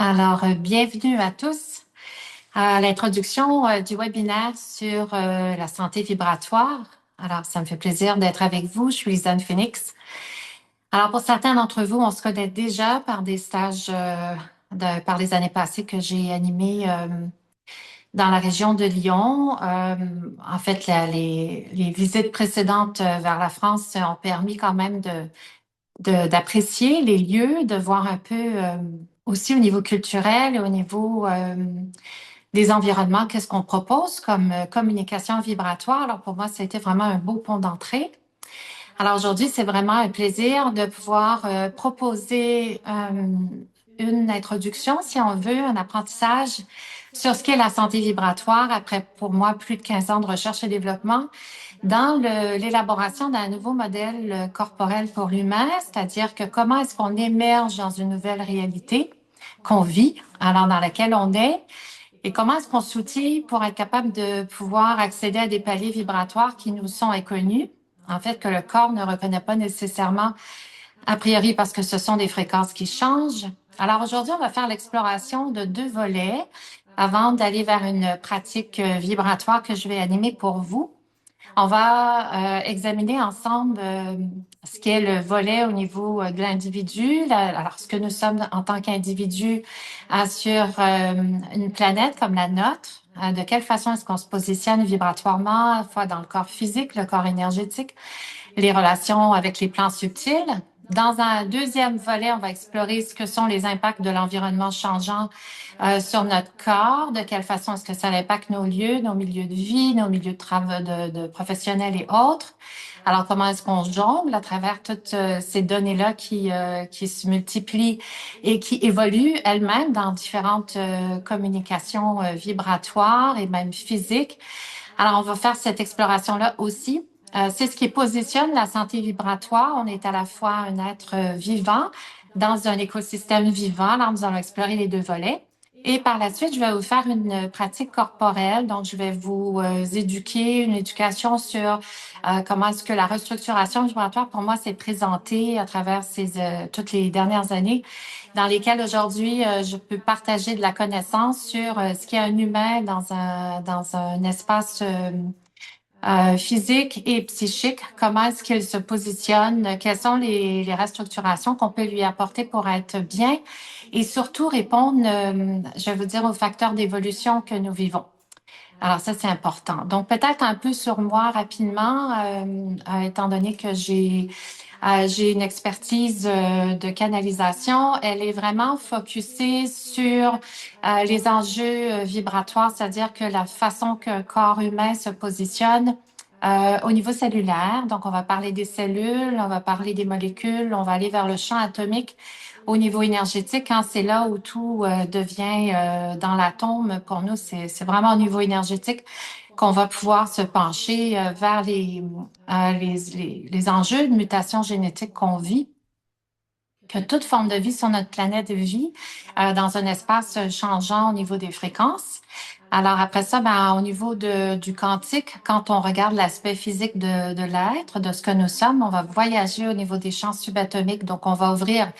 Bienvenue à tous à l'introduction du webinaire sur la santé vibratoire. Alors, ça me fait plaisir d'être avec vous. Je suis Lisanne Phoenix. Alors, pour certains d'entre vous, on se connaît déjà par des stages par les années passées que j'ai animés dans la région de Lyon. En fait, les visites précédentes vers la France ont permis quand même d'apprécier les lieux, de voir un peu aussi au niveau culturel et au niveau des environnements, qu'est-ce qu'on propose comme communication vibratoire. Alors pour moi, ça a été vraiment un beau pont d'entrée. Alors aujourd'hui, c'est vraiment un plaisir de pouvoir proposer une introduction, si on veut, un apprentissage sur ce qu'est la santé vibratoire après, pour moi, plus de 15 ans de recherche et développement dans l'élaboration d'un nouveau modèle corporel pour l'humain, c'est-à-dire que comment est-ce qu'on émerge dans une nouvelle réalité qu'on vit, alors dans laquelle on est, et comment est-ce qu'on s'outille pour être capable de pouvoir accéder à des paliers vibratoires qui nous sont inconnus, en fait, que le corps ne reconnaît pas nécessairement a priori parce que ce sont des fréquences qui changent. Alors aujourd'hui, on va faire l'exploration de deux volets avant d'aller vers une pratique vibratoire que je vais animer pour vous. On va examiner ensemble ce qui est le volet au niveau de l'individu, alors ce que nous sommes en tant qu'individu sur une planète comme la nôtre, de quelle façon est-ce qu'on se positionne vibratoirement, à la fois dans le corps physique, le corps énergétique, les relations avec les plans subtils. Dans un deuxième volet, on va explorer ce que sont les impacts de l'environnement changeant sur notre corps, de quelle façon est-ce que ça impacte nos lieux, nos milieux de vie, nos milieux de travail de professionnels et autres. Alors, comment est-ce qu'on jongle à travers toutes ces données-là qui se multiplient et qui évoluent elles-mêmes dans différentes communications vibratoires et même physiques. Alors, on va faire cette exploration-là aussi. C'est ce qui positionne la santé vibratoire. On est à la fois un être vivant dans un écosystème vivant. Alors, nous allons explorer les deux volets. Et par la suite, je vais vous faire une pratique corporelle. Donc, je vais vous éduquer, une éducation sur comment est-ce que la restructuration vibratoire, pour moi, s'est présentée à travers toutes les dernières années, dans lesquelles aujourd'hui, je peux partager de la connaissance sur ce qu'est un humain dans un espace physique et psychique, comment est-ce qu'il se positionne, quelles sont les restructurations qu'on peut lui apporter pour être bien et surtout répondre, je vais vous dire, aux facteurs d'évolution que nous vivons. Alors ça, c'est important. Donc peut-être un peu sur moi rapidement, étant donné que j'ai une expertise de canalisation. Elle est vraiment focusée sur les enjeux vibratoires, c'est-à-dire que la façon qu'un corps humain se positionne au niveau cellulaire. Donc, on va parler des cellules, on va parler des molécules, on va aller vers le champ atomique au niveau énergétique. Hein, c'est là où tout devient dans l'atome. Pour nous, c'est vraiment au niveau énergétique qu'on va pouvoir se pencher vers les enjeux de mutation génétique qu'on vit, que toute forme de vie sur notre planète vit dans un espace changeant au niveau des fréquences. Alors après ça, au niveau du quantique, quand on regarde l'aspect physique de l'être, de ce que nous sommes, on va voyager au niveau des champs subatomiques. Donc, on va ouvrir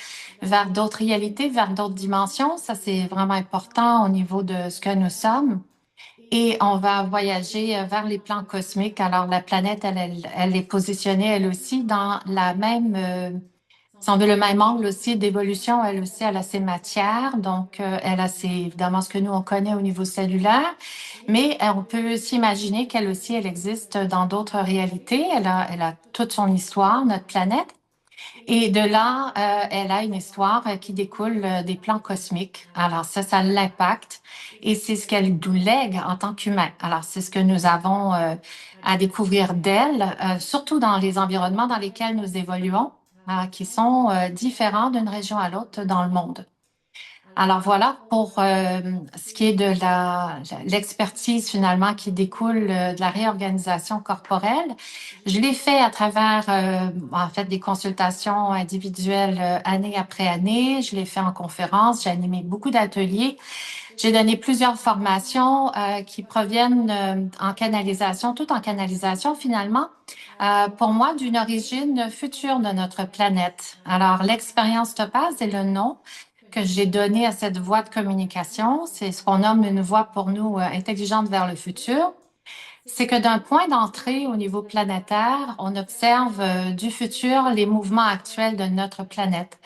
vers d'autres réalités, vers d'autres dimensions. Ça, c'est vraiment important au niveau de ce que nous sommes. Et on va voyager vers les plans cosmiques. Alors, la planète, elle est positionnée, elle aussi, dans la même, si on veut, le même angle aussi d'évolution. Elle aussi, elle a ses matières. Donc, elle a évidemment, ce que nous, on connaît au niveau cellulaire. Mais on peut s'imaginer qu'elle aussi, elle existe dans d'autres réalités. Elle a toute son histoire, notre planète. Et de là, elle a une histoire qui découle des plans cosmiques. Alors ça l'impacte et c'est ce qu'elle nous lègue en tant qu'humain. Alors c'est ce que nous avons à découvrir d'elle, surtout dans les environnements dans lesquels nous évoluons, qui sont différents d'une région à l'autre dans le monde. Alors voilà pour ce qui est de l'expertise finalement qui découle de la réorganisation corporelle. Je l'ai fait à travers en fait des consultations individuelles année après année. Je l'ai fait en conférence. J'ai animé beaucoup d'ateliers. J'ai donné plusieurs formations qui proviennent en canalisation, tout en canalisation finalement. Pour moi, d'une origine future de notre planète. Alors l'expérience Topaz est le nom que j'ai donné à cette voie de communication, c'est ce qu'on nomme une voie pour nous intelligente vers le futur. C'est que d'un point d'entrée au niveau planétaire, on observe du futur les mouvements actuels de notre planète.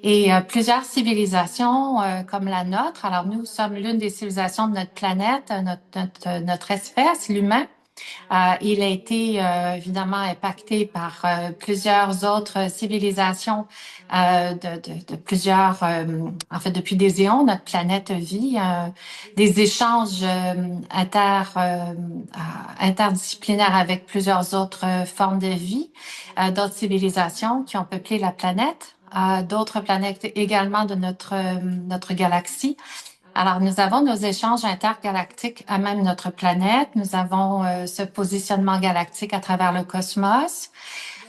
Et plusieurs civilisations comme la nôtre, alors nous sommes l'une des civilisations de notre planète, notre espèce, l'humain. Il a été évidemment impacté par plusieurs autres civilisations de plusieurs, en fait, depuis des éons, notre planète vit des échanges interdisciplinaires avec plusieurs autres formes de vie, d'autres civilisations qui ont peuplé la planète, d'autres planètes également de notre galaxie. Alors, nous avons nos échanges intergalactiques à même notre planète. Nous avons ce positionnement galactique à travers le cosmos.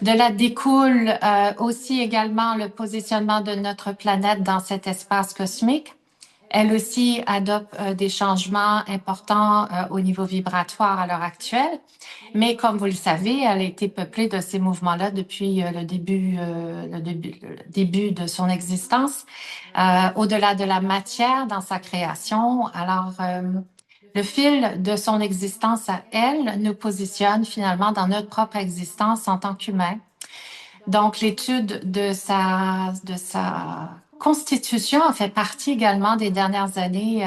De là découle aussi également le positionnement de notre planète dans cet espace cosmique. Elle aussi adopte des changements importants au niveau vibratoire à l'heure actuelle. Mais comme vous le savez, elle a été peuplée de ces mouvements-là depuis le début de son existence, au-delà de la matière dans sa création. Alors, le fil de son existence à elle nous positionne finalement dans notre propre existence en tant qu'humain. Donc, l'étude de sa constitution a fait partie également des dernières années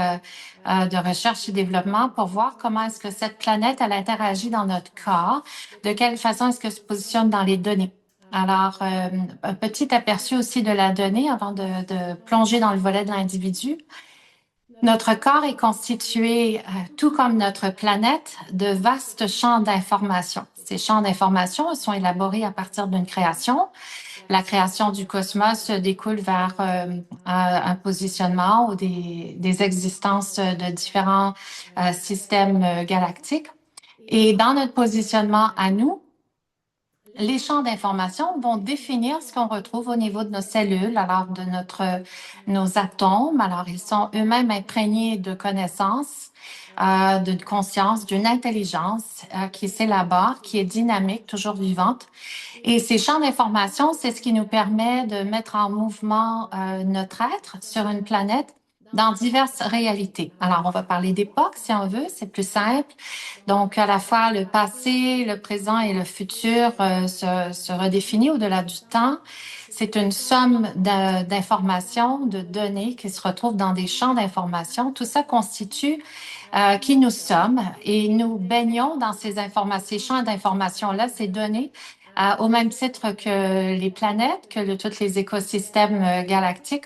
de recherche et développement pour voir comment est-ce que cette planète, elle interagit dans notre corps, de quelle façon est-ce qu'elle se positionne dans les données. Alors, un petit aperçu aussi de la donnée avant de plonger dans le volet de l'individu. Notre corps est constitué, tout comme notre planète, de vastes champs d'information. Ces champs d'information sont élaborés à partir d'une création. La création du cosmos découle vers un positionnement ou des existences de différents systèmes galactiques. Et dans notre positionnement à nous, les champs d'information vont définir ce qu'on retrouve au niveau de nos cellules, alors de nos atomes. Alors, ils sont eux-mêmes imprégnés de connaissances, de conscience, d'une intelligence qui s'élabore, qui est dynamique, toujours vivante. Et ces champs d'information, c'est ce qui nous permet de mettre en mouvement notre être sur une planète dans diverses réalités. Alors, on va parler d'époque, si on veut, c'est plus simple. Donc, à la fois le passé, le présent et le futur se redéfinit au-delà du temps. C'est une somme d'informations, de données qui se retrouvent dans des champs d'informations. Tout ça constitue qui nous sommes et nous baignons dans ces informations, ces champs d'informations-là, ces données, au même titre que les planètes, que tous les écosystèmes galactiques.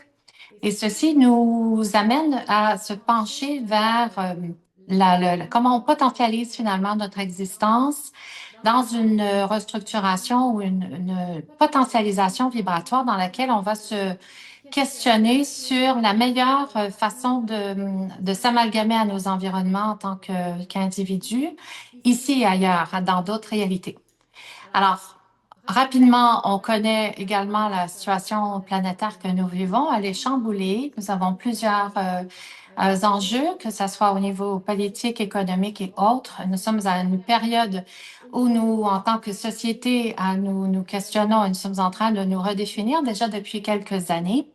Et ceci nous amène à se pencher vers comment on potentialise finalement notre existence dans une restructuration ou une potentialisation vibratoire dans laquelle on va se questionner sur la meilleure façon de s'amalgamer à nos environnements en tant qu'individus, ici et ailleurs, dans d'autres réalités. Alors, rapidement, on connaît également la situation planétaire que nous vivons. Elle est chamboulée. Nous avons plusieurs enjeux, que ce soit au niveau politique, économique et autres. Nous sommes à une période où nous, en tant que société, nous questionnons et nous sommes en train de nous redéfinir déjà depuis quelques années.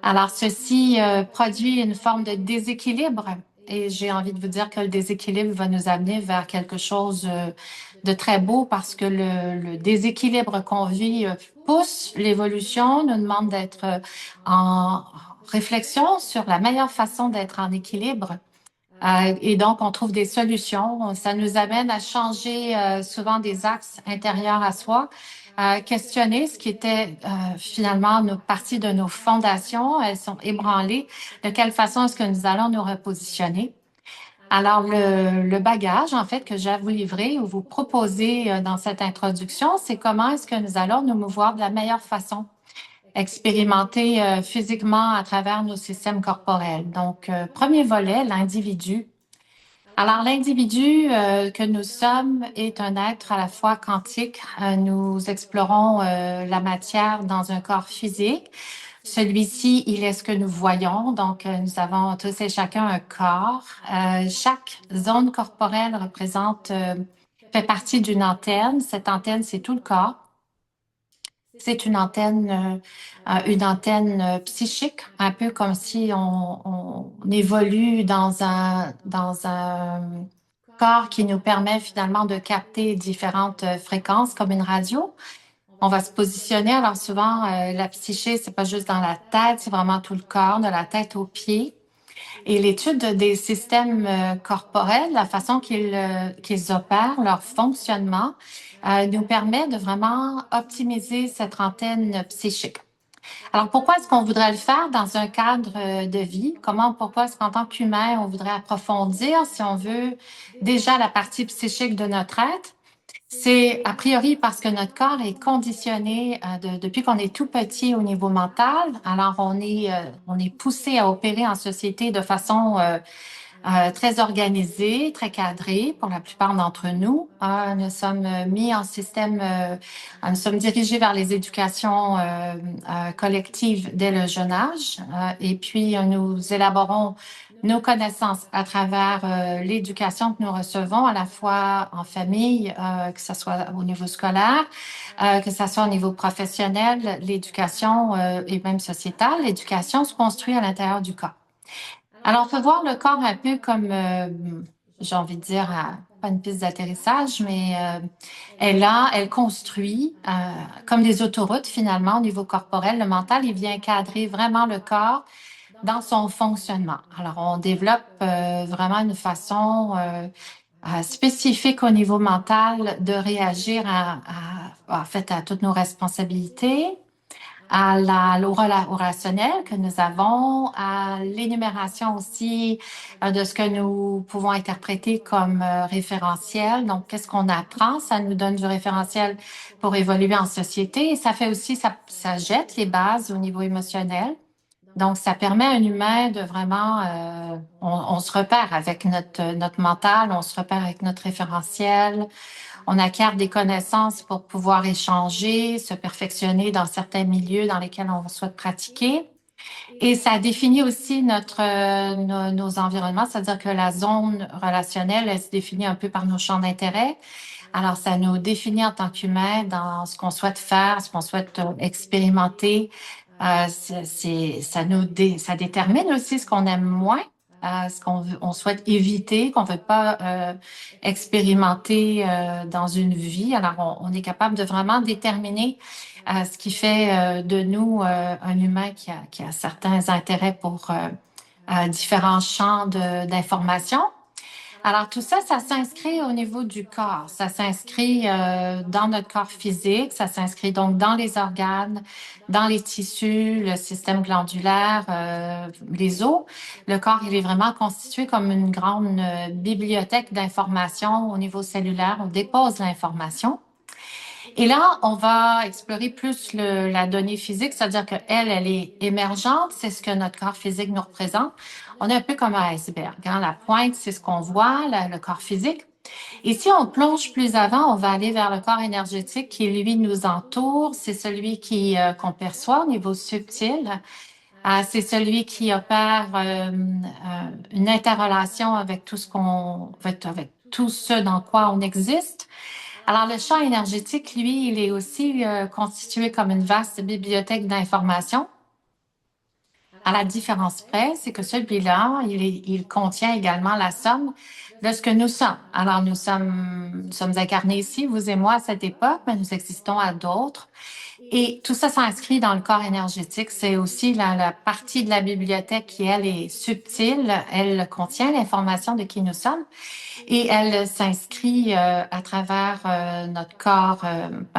Alors, ceci produit une forme de déséquilibre et j'ai envie de vous dire que le déséquilibre va nous amener vers quelque chose de très beau parce que le déséquilibre qu'on vit pousse l'évolution, nous demande d'être en réflexion sur la meilleure façon d'être en équilibre. Et donc, on trouve des solutions. Ça nous amène à changer souvent des axes intérieurs à soi, à questionner ce qui était finalement nos parties de nos fondations. Elles sont ébranlées. De quelle façon est-ce que nous allons nous repositionner? Alors, le bagage, en fait, que j'ai à vous livrer ou vous proposer dans cette introduction, c'est comment est-ce que nous allons nous mouvoir de la meilleure façon, expérimenter physiquement à travers nos systèmes corporels. Donc, premier volet, l'individu. Alors, l'individu que nous sommes est un être à la fois quantique. Nous explorons la matière dans un corps physique. Celui-ci, il est ce que nous voyons. Donc, nous avons tous et chacun un corps. Chaque zone corporelle fait partie d'une antenne. Cette antenne, c'est tout le corps. C'est une antenne psychique, un peu comme si on évolue dans un corps qui nous permet finalement de capter différentes fréquences comme une radio. On va se positionner. Alors souvent, la psyché, c'est pas juste dans la tête, c'est vraiment tout le corps, de la tête aux pieds. Et l'étude des systèmes corporels, la façon qu'ils opèrent, leur fonctionnement, nous permet de vraiment optimiser cette antenne psychique. Alors, pourquoi est-ce qu'on voudrait le faire dans un cadre de vie? Pourquoi est-ce qu'en tant qu'humain, on voudrait approfondir, si on veut, déjà la partie psychique de notre être? C'est a priori parce que notre corps est conditionné depuis qu'on est tout petit au niveau mental. Alors, on est poussé à opérer en société de façon très organisée, très cadrée pour la plupart d'entre nous. Nous sommes mis en système, nous sommes dirigés vers les éducations collectives dès le jeune âge. Et puis, nous élaborons nos connaissances à travers l'éducation que nous recevons, à la fois en famille, que ce soit au niveau scolaire, que ce soit au niveau professionnel, l'éducation et même sociétale. L'éducation se construit à l'intérieur du corps. Alors, on peut voir le corps un peu comme, j'ai envie de dire, pas une piste d'atterrissage, mais elle construit comme des autoroutes finalement au niveau corporel. Le mental, il vient cadrer vraiment le corps dans son fonctionnement. Alors, on développe vraiment une façon spécifique au niveau mental de réagir en fait, à toutes nos responsabilités, au relationnel que nous avons, à l'énumération aussi de ce que nous pouvons interpréter comme référentiel. Donc, qu'est-ce qu'on apprend? Ça nous donne du référentiel pour évoluer en société et ça fait aussi, ça jette les bases au niveau émotionnel. Donc, ça permet à un humain de vraiment, on se repère avec notre mental, on se repère avec notre référentiel, on acquiert des connaissances pour pouvoir échanger, se perfectionner dans certains milieux dans lesquels on souhaite pratiquer. Et ça définit aussi nos environnements, c'est-à-dire que la zone relationnelle, elle se définit un peu par nos champs d'intérêt. Alors, ça nous définit en tant qu'humains dans ce qu'on souhaite faire, ce qu'on souhaite expérimenter. Ça détermine aussi ce qu'on aime moins, on souhaite éviter, qu'on veut pas expérimenter dans une vie. Alors, on est capable de vraiment déterminer ce qui fait de nous un humain qui a certains intérêts pour différents champs d'information. Alors tout ça, ça s'inscrit au niveau du corps, ça s'inscrit dans notre corps physique, ça s'inscrit donc dans les organes, dans les tissus, le système glandulaire, les os. Le corps, il est vraiment constitué comme une grande bibliothèque d'informations au niveau cellulaire. On dépose l'information. Et là, on va explorer plus la donnée physique, c'est-à-dire qu'elle, elle est émergente, c'est ce que notre corps physique nous représente. On est un peu comme un iceberg. Hein? La pointe, c'est ce qu'on voit, le corps physique. Et si on plonge plus avant, on va aller vers le corps énergétique qui, lui, nous entoure. C'est celui qu'on perçoit au niveau subtil. C'est celui qui opère une interrelation avec tout avec tout ce dans quoi on existe. Alors, le champ énergétique, lui, il est aussi constitué comme une vaste bibliothèque d'informations. À la différence près, c'est que celui-là, il contient également la somme de ce que nous sommes. Alors, nous sommes incarnés ici, vous et moi, à cette époque, mais nous existons à d'autres. Et tout ça s'inscrit dans le corps énergétique. C'est aussi la partie de la bibliothèque qui, elle, est subtile. Elle contient l'information de qui nous sommes. Et elle s'inscrit à travers notre corps,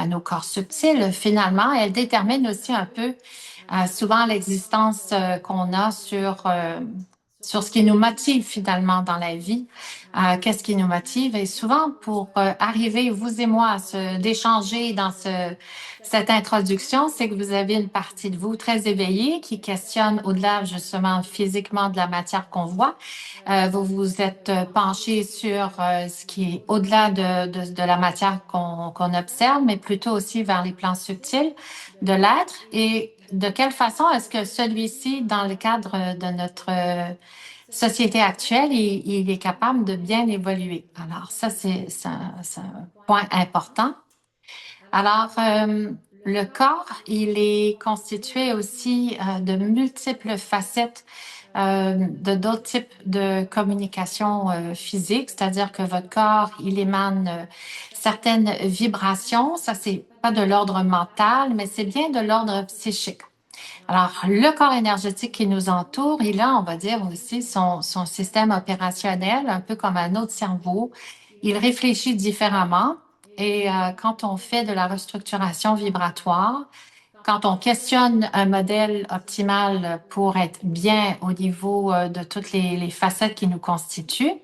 nos corps subtils. Finalement, elle détermine aussi un peu souvent l'existence qu'on a sur ce qui nous motive finalement dans la vie. Qu'est-ce qui nous motive? Et souvent, pour arriver, vous et moi, d'échanger dans cette introduction, c'est que vous avez une partie de vous très éveillée qui questionne au-delà justement physiquement de la matière qu'on voit. Vous vous êtes penché sur ce qui est au-delà de la matière qu'on observe, mais plutôt aussi vers les plans subtils de l'être. Et de quelle façon est-ce que celui-ci, dans le cadre de notre société actuelle, il est capable de bien évoluer? Alors ça, c'est un point important. Alors, le corps, il est constitué aussi de multiples facettes de d'autres types de communication physique, c'est-à-dire que votre corps, il émane certaines vibrations. Ça, c'est pas de l'ordre mental, mais c'est bien de l'ordre psychique. Alors, le corps énergétique qui nous entoure, il a, on va dire aussi, son système opérationnel, un peu comme un autre cerveau. Il réfléchit différemment. Et quand on fait de la restructuration vibratoire, quand on questionne un modèle optimal pour être bien au niveau de toutes les facettes qui nous constituent,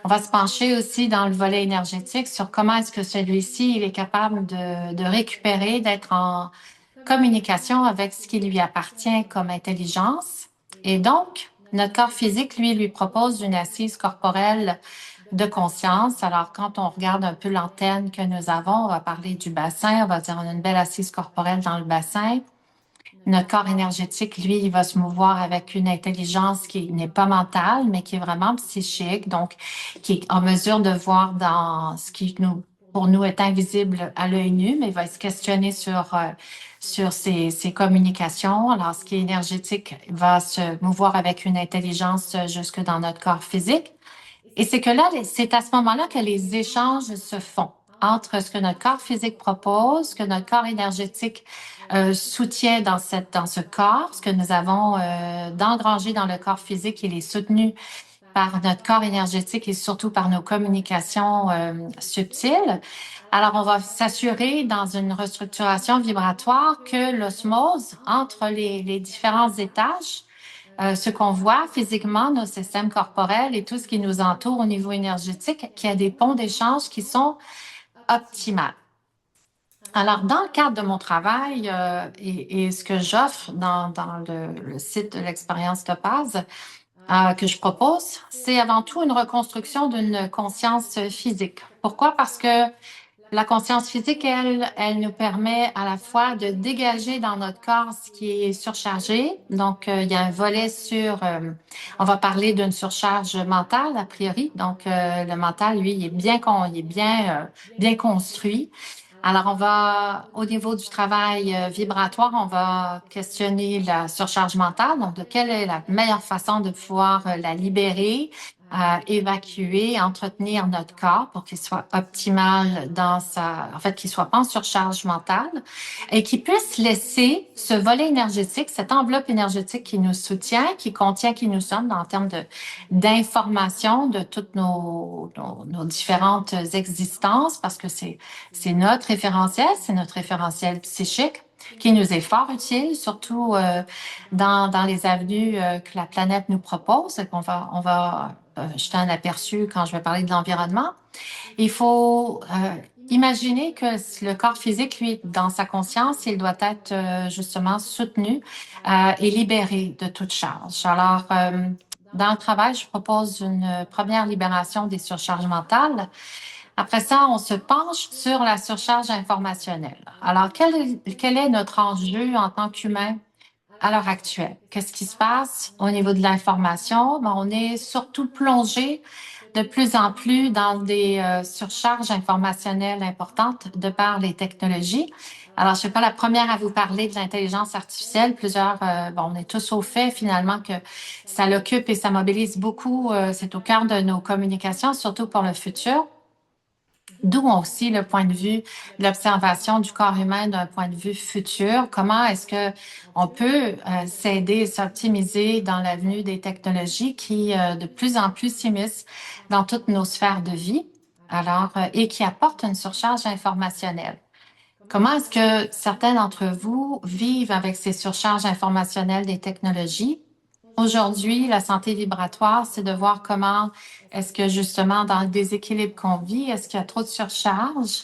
on va se pencher aussi dans le volet énergétique sur comment est-ce que celui-ci il est capable de récupérer, d'être en communication avec ce qui lui appartient comme intelligence. Et donc, notre corps physique, lui propose une assise corporelle de conscience. Alors, quand on regarde un peu l'antenne que nous avons, on va parler du bassin, on va dire on a une belle assise corporelle dans le bassin. Notre corps énergétique, lui, il va se mouvoir avec une intelligence qui n'est pas mentale, mais qui est vraiment psychique, donc qui est en mesure de voir dans ce qui pour nous est invisible à l'œil nu, mais il va se questionner sur ses communications. Alors, ce qui est énergétique va se mouvoir avec une intelligence jusque dans notre corps physique. Et c'est que là, c'est à ce moment-là que les échanges se font entre ce que notre corps physique propose, ce que notre corps énergétique soutient dans ce corps, ce que nous avons d'engrangé dans le corps physique, il est soutenu par notre corps énergétique et surtout par nos communications subtiles. Alors, on va s'assurer dans une restructuration vibratoire que l'osmose entre les différents étages ce qu'on voit physiquement, nos systèmes corporels et tout ce qui nous entoure au niveau énergétique, qu'il y a des ponts d'échange qui sont optimales. Alors, dans le cadre de mon travail et ce que j'offre dans le site de l'expérience Topaz que je propose, c'est avant tout une reconstruction d'une conscience physique. Pourquoi? Parce que la conscience physique, elle nous permet à la fois de dégager dans notre corps ce qui est surchargé. Donc, il y a un volet on va parler d'une surcharge mentale a priori. Donc, le mental, lui, il est bien construit. Alors, au niveau du travail vibratoire, on va questionner la surcharge mentale. Donc, de quelle est la meilleure façon de pouvoir la libérer, évacuer, entretenir notre corps pour qu'il soit optimal en fait, qu'il soit pas en surcharge mentale et qu'il puisse laisser ce volet énergétique, cette enveloppe énergétique qui nous soutient, qui contient qui nous sommes en termes d'information de toutes nos différentes existences parce que c'est notre référentiel, c'est notre référentiel psychique qui nous est fort utile, surtout dans les avenues que la planète nous propose. On va jeter un aperçu quand je vais parler de l'environnement. Il faut imaginer que le corps physique, lui, dans sa conscience, il doit être justement soutenu et libéré de toute charge. Alors, dans le travail, je propose une première libération des surcharges mentales. Après ça, on se penche sur la surcharge informationnelle. Alors, quel est notre enjeu en tant qu'humain à l'heure actuelle? Qu'est-ce qui se passe au niveau de l'information? Ben, on est surtout plongé de plus en plus dans des surcharges informationnelles importantes de par les technologies. Alors, je ne suis pas la première à vous parler de l'intelligence artificielle. On est tous au fait finalement que ça l'occupe et ça mobilise beaucoup. C'est au cœur de nos communications, surtout pour le futur. D'où aussi le point de vue de l'observation du corps humain d'un point de vue futur. Comment est-ce que on peut s'aider et s'optimiser dans l'avenue des technologies qui de plus en plus s'immiscent dans toutes nos sphères de vie, alors et qui apportent une surcharge informationnelle. Comment est-ce que certains d'entre vous vivent avec ces surcharges informationnelles des technologies? Aujourd'hui, la santé vibratoire, c'est de voir comment est-ce que justement dans le déséquilibre qu'on vit, est-ce qu'il y a trop de surcharge?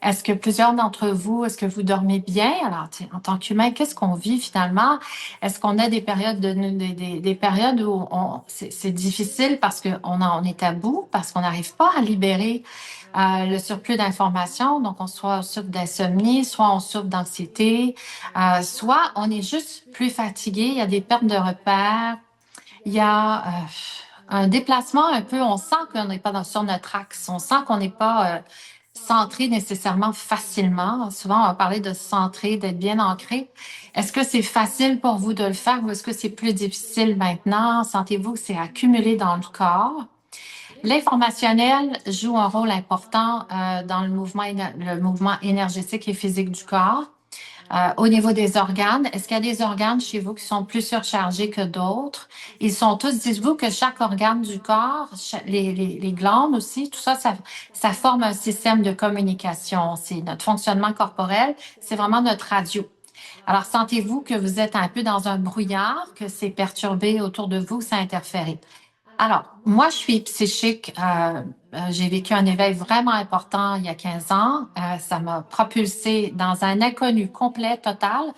Est-ce que plusieurs d'entre vous, est-ce que vous dormez bien? Alors, en tant qu'humain, qu'est-ce qu'on vit finalement? Est-ce qu'on a des périodes des périodes où c'est difficile parce on est à bout, parce qu'on n'arrive pas à libérer le surplus d'informations, donc soit on souffre d'insomnie, soit on souffre d'anxiété, soit on est juste plus fatigué, il y a des pertes de repères, il y a un déplacement un peu, on sent qu'on n'est pas sur notre axe, on sent qu'on n'est pas centrer nécessairement facilement. Souvent, on va parler de se centrer, d'être bien ancré. Est-ce que c'est facile pour vous de le faire ou est-ce que c'est plus difficile maintenant? Sentez-vous que c'est accumulé dans le corps? L'informationnel joue un rôle important dans le mouvement énergétique et physique du corps. Au niveau des organes, est-ce qu'il y a des organes chez vous qui sont plus surchargés que d'autres? Ils sont tous, dites-vous que chaque organe du corps, les glandes aussi, tout ça, ça forme un système de communication. C'est notre fonctionnement corporel, c'est vraiment notre radio. Alors, sentez-vous que vous êtes un peu dans un brouillard, que c'est perturbé autour de vous, ça interfère. Alors, moi, je suis psychique. J'ai vécu un éveil vraiment important il y a 15 ans. Ça m'a propulsée dans un inconnu complet, total.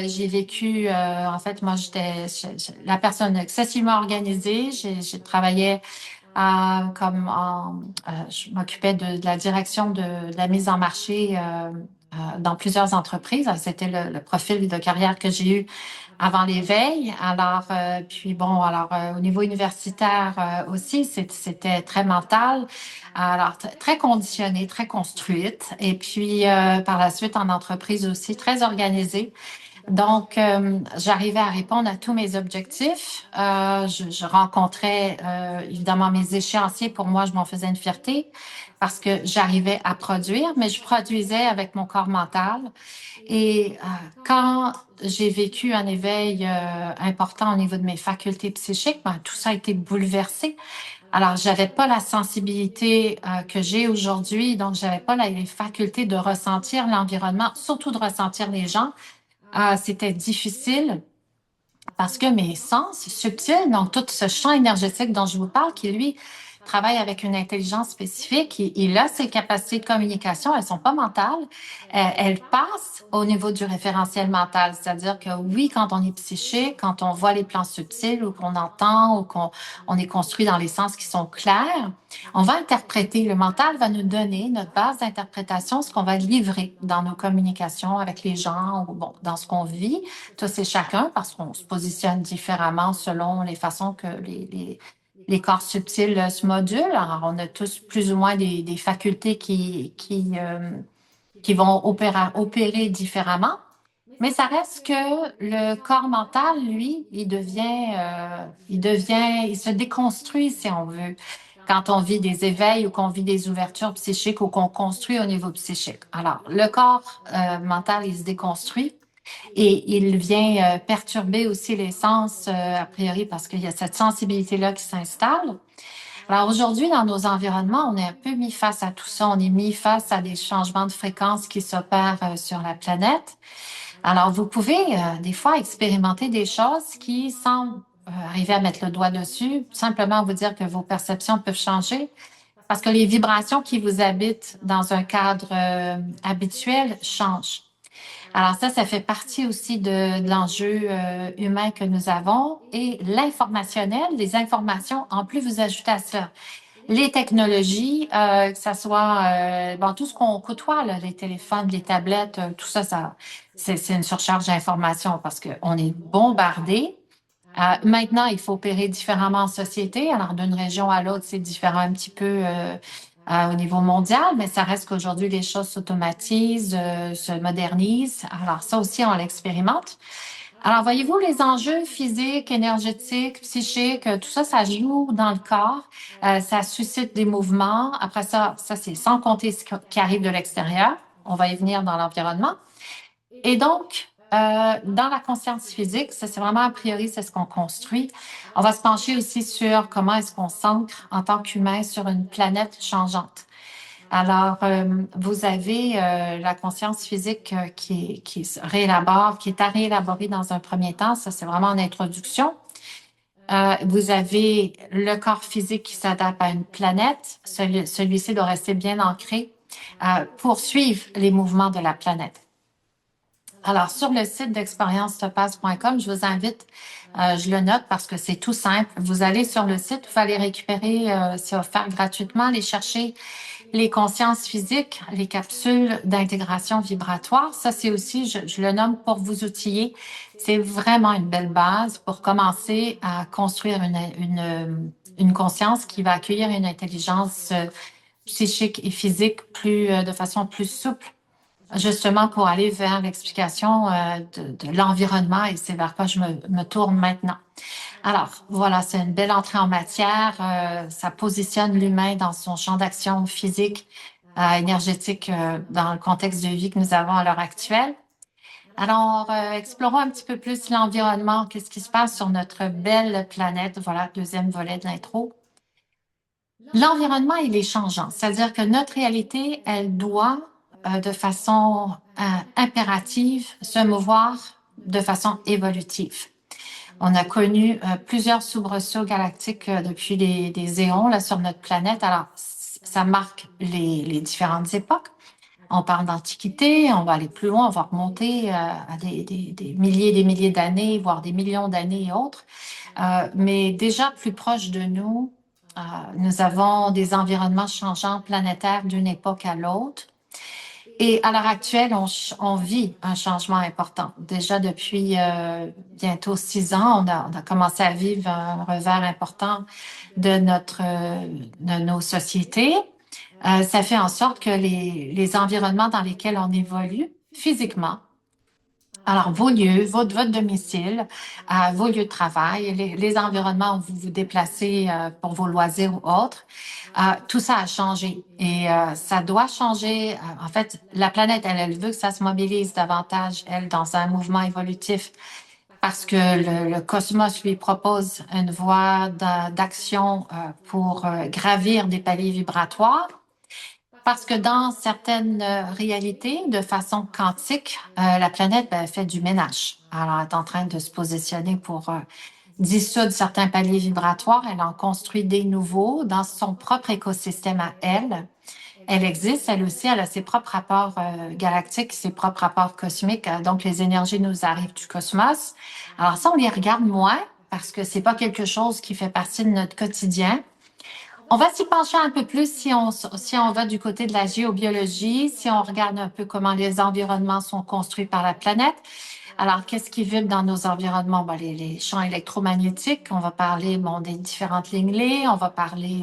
J'ai vécu, en fait, moi, la personne excessivement organisée. J'ai travaillé je m'occupais de la direction de la mise en marché dans plusieurs entreprises. C'était le profil de carrière que j'ai eu avant l'éveil. Alors, puis bon, alors au niveau universitaire aussi, c'était très mental. Alors, très conditionnée, très construite. Et puis, par la suite, en entreprise aussi, très organisée. Donc, j'arrivais à répondre à tous mes objectifs. Je rencontrais évidemment mes échéanciers. Pour moi, je m'en faisais une fierté parce que j'arrivais à produire, mais je produisais avec mon corps mental. Et quand j'ai vécu un éveil important au niveau de mes facultés psychiques, ben, tout ça a été bouleversé. Alors, j'avais pas la sensibilité que j'ai aujourd'hui, donc j'avais pas les facultés de ressentir l'environnement, surtout de ressentir les gens. C'était difficile parce que mes sens subtils, donc tout ce champ énergétique dont je vous parle, qui lui travaille avec une intelligence spécifique, il a ses capacités de communication, elles sont pas mentales, elles passent au niveau du référentiel mental. C'est-à-dire que oui, quand on est psychique, quand on voit les plans subtils ou qu'on entend ou qu'on on est construit dans les sens qui sont clairs, on va interpréter. Le mental va nous donner notre base d'interprétation, ce qu'on va livrer dans nos communications avec les gens ou bon, dans ce qu'on vit. Tous et chacun, parce qu'on se positionne différemment selon les façons que les corps subtils se modulent. Alors, on a tous plus ou moins des facultés qui vont opérer différemment. Mais ça reste que le corps mental, lui, il se déconstruit, si on veut, quand on vit des éveils ou qu'on vit des ouvertures psychiques ou qu'on construit au niveau psychique. Alors, le corps mental, il se déconstruit. Et il vient perturber aussi les sens, a priori, parce qu'il y a cette sensibilité-là qui s'installe. Alors aujourd'hui, dans nos environnements, on est un peu mis face à tout ça. On est mis face à des changements de fréquence qui s'opèrent sur la planète. Alors, vous pouvez des fois expérimenter des choses qui, sans arriver à mettre le doigt dessus, simplement vous dire que vos perceptions peuvent changer parce que les vibrations qui vous habitent dans un cadre habituel changent. Alors ça fait partie aussi de l'enjeu humain que nous avons et l'informationnel, les informations, en plus vous ajoutez à cela les technologies, que ça soit bon tout ce qu'on côtoie, là, les téléphones, les tablettes, tout ça, c'est une surcharge d'informations parce qu'on est bombardé. Maintenant, il faut opérer différemment en société. Alors, d'une région à l'autre, c'est différent un petit peu au niveau mondial, mais ça reste qu'aujourd'hui, les choses s'automatisent, se modernisent. Alors, ça aussi, on l'expérimente. Alors, voyez-vous, les enjeux physiques, énergétiques, psychiques, tout ça, ça joue dans le corps. Ça suscite des mouvements. Après ça, c'est sans compter ce qui arrive de l'extérieur. On va y venir dans l'environnement. Et donc, dans la conscience physique, ça, c'est vraiment a priori, c'est ce qu'on construit. On va se pencher aussi sur comment est-ce qu'on s'ancre en tant qu'humain sur une planète changeante. Alors, vous avez la conscience physique qui se réélabore, qui est à réélaborer dans un premier temps. Ça, c'est vraiment en introduction. Vous avez le corps physique qui s'adapte à une planète. Celui-ci doit rester bien ancré pour suivre les mouvements de la planète. Alors, sur le site d'expériencepasse.com, je vous invite, je le note parce que c'est tout simple. Vous allez sur le site, vous allez récupérer, c'est offert gratuitement, aller chercher les consciences physiques, les capsules d'intégration vibratoire. Ça, c'est aussi, je le nomme pour vous outiller. C'est vraiment une belle base pour commencer à construire une conscience qui va accueillir une intelligence psychique et physique de façon plus souple, justement pour aller vers l'explication de l'environnement, et c'est vers quoi je me tourne maintenant. Alors, voilà, c'est une belle entrée en matière. Ça positionne l'humain dans son champ d'action physique, énergétique, dans le contexte de vie que nous avons à l'heure actuelle. Alors, explorons un petit peu plus l'environnement. Qu'est-ce qui se passe sur notre belle planète? Voilà, deuxième volet de l'intro. L'environnement, il est changeant. C'est-à-dire que notre réalité, elle doit, de façon impérative, se mouvoir de façon évolutive. On a connu plusieurs soubresauts galactiques depuis des éons là, sur notre planète. Alors, ça marque les différentes époques. On parle d'Antiquité, on va aller plus loin, on va remonter à des milliers et des milliers d'années, voire des millions d'années et autres. Mais déjà plus proche de nous, nous avons des environnements changeants planétaires d'une époque à l'autre. Et à l'heure actuelle, on vit un changement important. Déjà depuis bientôt 6 ans, on a commencé à vivre un revers important de nos sociétés. Ça fait en sorte que les environnements dans lesquels on évolue physiquement, alors vos lieux, votre domicile, vos lieux de travail, les environnements où vous vous déplacez pour vos loisirs ou autres, tout ça a changé et ça doit changer. En fait, la planète, elle veut que ça se mobilise davantage, elle, dans un mouvement évolutif parce que le cosmos lui propose une voie d'action pour gravir des paliers vibratoires. Parce que dans certaines réalités, de façon quantique, la planète fait du ménage. Alors, elle est en train de se positionner pour dissoudre certains paliers vibratoires. Elle en construit des nouveaux dans son propre écosystème à elle. Elle existe, elle aussi, elle a ses propres rapports galactiques, ses propres rapports cosmiques. Donc, les énergies nous arrivent du cosmos. Alors ça, on les regarde moins parce que c'est pas quelque chose qui fait partie de notre quotidien. On va s'y pencher un peu plus si on va du côté de la géobiologie, si on regarde un peu comment les environnements sont construits par la planète. Alors, qu'est-ce qui vibre dans nos environnements? Ben, les champs électromagnétiques, on va parler des différentes lignes lait, on va parler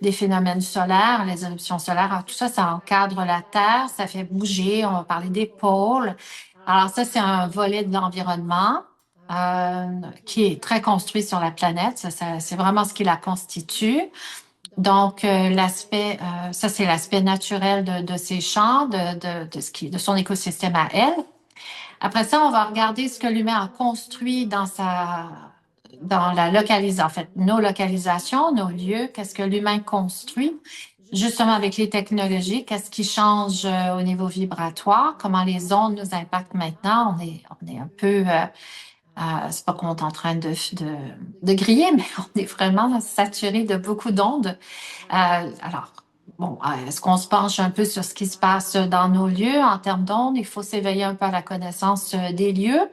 des phénomènes solaires, les éruptions solaires. Alors, tout ça, ça encadre la Terre, ça fait bouger, on va parler des pôles. Alors ça, c'est un volet de l'environnement qui est très construit sur la planète. C'est vraiment ce qui la constitue. Donc, ça, c'est l'aspect naturel de ces champs, de son écosystème à elle. Après ça, on va regarder ce que l'humain a construit dans la localisation, en fait, nos localisations, nos lieux, qu'est-ce que l'humain construit, justement avec les technologies, qu'est-ce qui change au niveau vibratoire, comment les ondes nous impactent maintenant. On est un peu, c'est pas qu'on est en train de griller, mais on est vraiment saturé de beaucoup d'ondes. Alors, bon, est-ce qu'on se penche un peu sur ce qui se passe dans nos lieux en termes d'ondes? Il faut s'éveiller un peu à la connaissance des lieux.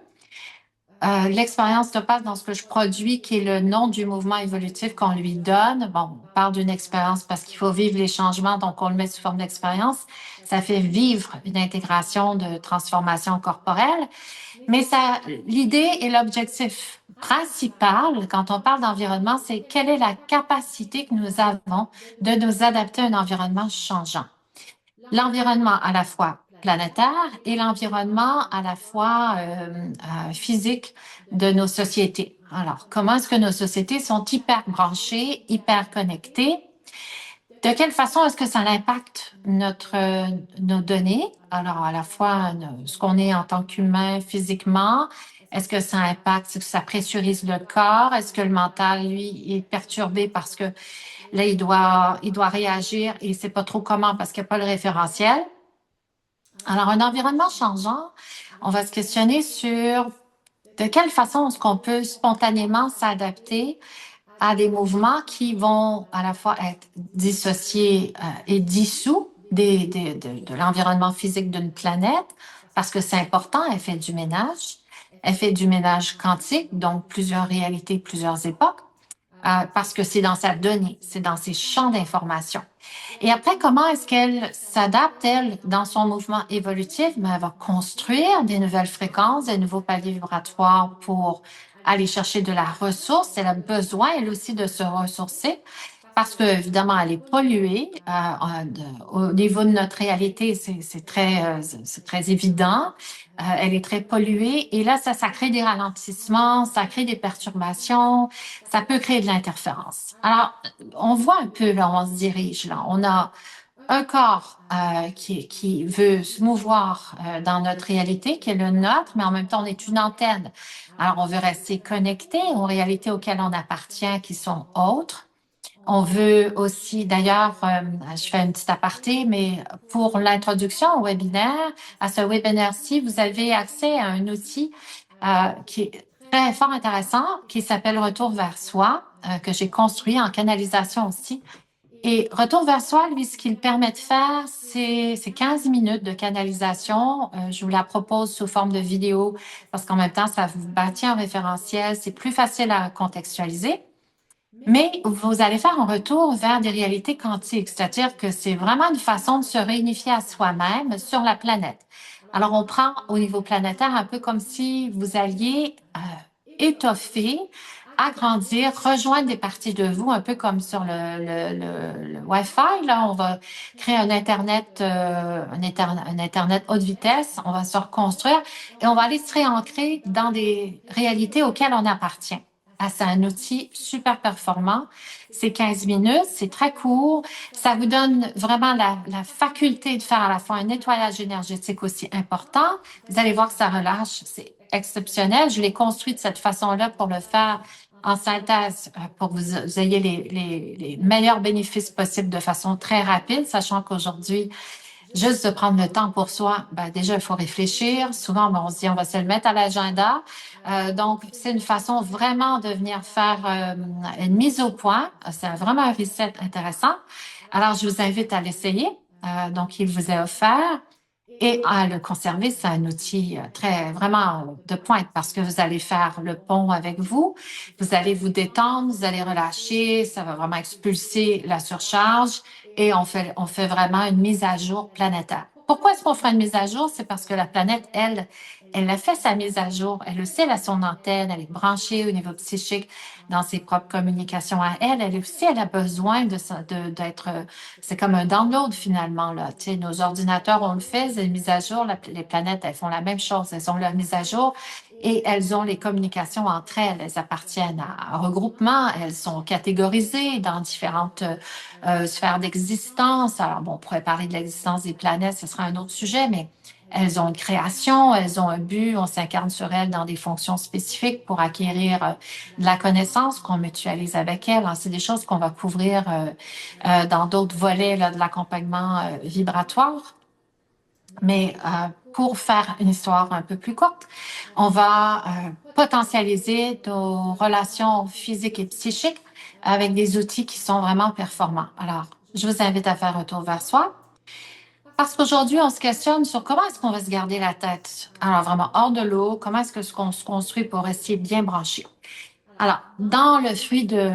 L'expérience de passe dans ce que je produis, qui est le nom du mouvement évolutif qu'on lui donne. Bon, on parle d'une expérience parce qu'il faut vivre les changements, donc on le met sous forme d'expérience. Ça fait vivre une intégration de transformation corporelle. Mais l'idée et l'objectif principal, quand on parle d'environnement, c'est quelle est la capacité que nous avons de nous adapter à un environnement changeant. L'environnement à la fois planétaire et l'environnement à la fois physique de nos sociétés. Alors, comment est-ce que nos sociétés sont hyper branchées, hyper connectées? De quelle façon est-ce que ça impacte nos données? Alors, à la fois ce qu'on est en tant qu'humain physiquement, est-ce que ça impacte, est-ce que ça pressurise le corps? Est-ce que le mental, lui, est perturbé parce que là, il doit réagir et il sait pas trop comment parce qu'il n'y a pas le référentiel? Alors, un environnement changeant, on va se questionner sur de quelle façon est-ce qu'on peut spontanément s'adapter à des mouvements qui vont à la fois être dissociés et dissous de l'environnement physique d'une planète, parce que c'est important, elle fait du ménage. Elle fait du ménage quantique, donc plusieurs réalités, plusieurs époques, parce que c'est dans sa donnée, c'est dans ses champs d'information. Et après, comment est-ce qu'elle s'adapte, elle, dans son mouvement évolutif? Ben, elle va construire des nouvelles fréquences, des nouveaux paliers vibratoires pour aller chercher de la ressource. Elle a besoin, elle aussi, de se ressourcer parce que évidemment elle est polluée au niveau de notre réalité, c'est très évident. Elle est très polluée et là ça crée des ralentissements, ça crée des perturbations, ça peut créer de l'interférence. Alors on voit un peu là où on se dirige là. On a un corps qui veut se mouvoir dans notre réalité, qui est le nôtre, mais en même temps, on est une antenne. Alors, on veut rester connecté aux réalités auxquelles on appartient, qui sont autres. On veut aussi, d'ailleurs, je fais une petite aparté, mais pour l'introduction au webinaire, à ce webinaire-ci, vous avez accès à un outil qui est très fort intéressant, qui s'appelle Retour vers soi, que j'ai construit en canalisation aussi. Et Retour vers soi, lui, ce qu'il permet de faire, c'est 15 minutes de canalisation. Je vous la propose sous forme de vidéo parce qu'en même temps, ça vous bâtit un référentiel. C'est plus facile à contextualiser. Mais vous allez faire un retour vers des réalités quantiques, c'est-à-dire que c'est vraiment une façon de se réunifier à soi-même sur la planète. Alors, on prend au niveau planétaire un peu comme si vous alliez étoffer, agrandir, rejoindre des parties de vous, un peu comme sur le Wi-Fi. Là, on va créer un Internet, un Internet haute vitesse. On va se reconstruire et on va aller se réancrer dans des réalités auxquelles on appartient. Ah, c'est un outil super performant. C'est 15 minutes, c'est très court. Ça vous donne vraiment la faculté de faire à la fois un nettoyage énergétique aussi important. Vous allez voir que ça relâche. C'est exceptionnel. Je l'ai construit de cette façon-là pour le faire en synthèse, pour que vous ayez les meilleurs bénéfices possibles de façon très rapide, sachant qu'aujourd'hui, juste de prendre le temps pour soi, ben déjà, il faut réfléchir. Souvent, ben, on se dit, on va se le mettre à l'agenda. Donc, c'est une façon vraiment de venir faire une mise au point. C'est vraiment un reset intéressant. Alors, je vous invite à l'essayer. Donc, il vous est offert. Et à le conserver, c'est un outil très vraiment de pointe parce que vous allez faire le pont avec vous, vous allez vous détendre, vous allez relâcher, ça va vraiment expulser la surcharge et on fait vraiment une mise à jour planétaire. Pourquoi est-ce qu'on fera une mise à jour? C'est parce que la planète, elle a fait sa mise à jour. Elle aussi, elle a son antenne, elle est branchée au niveau psychique dans ses propres communications à elle. Elle aussi, elle a besoin d'être, c'est comme un download finalement, là. Tu sais, nos ordinateurs, on le fait, c'est une mise à jour. Les planètes, elles font la même chose. Elles ont leur mise à jour et elles ont les communications entre elles. Elles appartiennent à un regroupement. Elles sont catégorisées dans différentes sphères d'existence. Alors, bon, on pourrait parler de l'existence des planètes, ce sera un autre sujet, mais elles ont une création, elles ont un but, on s'incarne sur elles dans des fonctions spécifiques pour acquérir de la connaissance qu'on mutualise avec elles. C'est des choses qu'on va couvrir dans d'autres volets là, de l'accompagnement vibratoire. Mais pour faire une histoire un peu plus courte, on va potentialiser nos relations physiques et psychiques avec des outils qui sont vraiment performants. Alors, je vous invite à faire un tour vers soi. Parce qu'aujourd'hui, on se questionne sur comment est-ce qu'on va se garder la tête. Alors, vraiment hors de l'eau, comment est-ce qu'on se construit pour rester bien branché. Alors, dans le fruit de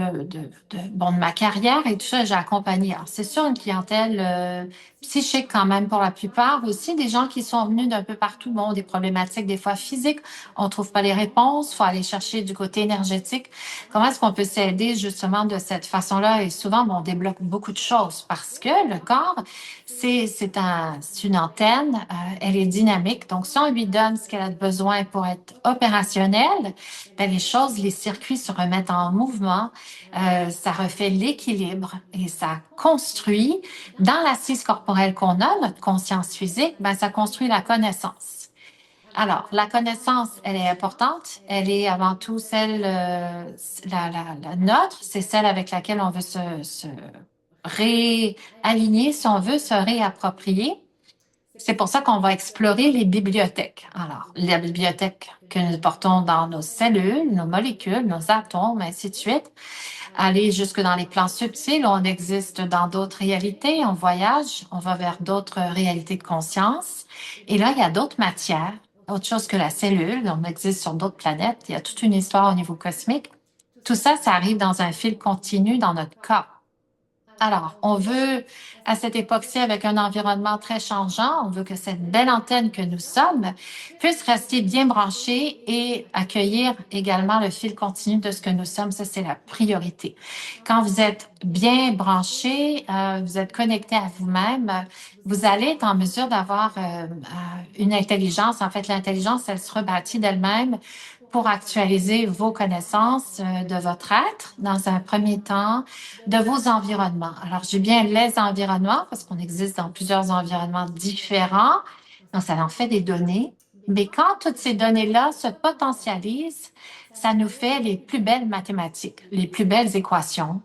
ma carrière et tout ça, j'ai accompagné. Alors, c'est sûr, une clientèle psychique quand même pour la plupart. Aussi, des gens qui sont venus d'un peu partout. Bon, des problématiques des fois physiques. On trouve pas les réponses. Faut aller chercher du côté énergétique. Comment est-ce qu'on peut s'aider justement de cette façon-là? Et souvent, bon, on débloque beaucoup de choses parce que le corps, c'est une antenne. Elle est dynamique. Donc, si on lui donne ce qu'elle a besoin pour être opérationnelle, ben, les choses, les circuits se remettent en mouvement, ça refait l'équilibre et ça construit dans l'assise corporelle qu'on a, notre conscience physique, ben, ça construit la connaissance. Alors, la connaissance, elle est importante. Elle est avant tout celle, la nôtre, c'est celle avec laquelle on veut se réaligner, si on veut se réapproprier. C'est pour ça qu'on va explorer les bibliothèques. Alors, la bibliothèque que nous portons dans nos cellules, nos molécules, nos atomes, ainsi de suite, aller jusque dans les plans subtils, on existe dans d'autres réalités, on voyage, on va vers d'autres réalités de conscience. Et là, il y a d'autres matières, autre chose que la cellule, on existe sur d'autres planètes, il y a toute une histoire au niveau cosmique. Tout ça, ça arrive dans un fil continu dans notre corps. Alors, on veut, à cette époque-ci, avec un environnement très changeant, on veut que cette belle antenne que nous sommes puisse rester bien branchée et accueillir également le fil continu de ce que nous sommes. Ça, c'est la priorité. Quand vous êtes bien branché, vous êtes connecté à vous-même, vous allez être en mesure d'avoir une intelligence. En fait, l'intelligence, elle se rebâtit d'elle-même pour actualiser vos connaissances de votre être dans un premier temps, de vos environnements. Alors, j'ai bien les environnements parce qu'on existe dans plusieurs environnements différents. Donc, ça en fait des données. Mais quand toutes ces données-là se potentialisent, ça nous fait les plus belles mathématiques, les plus belles équations.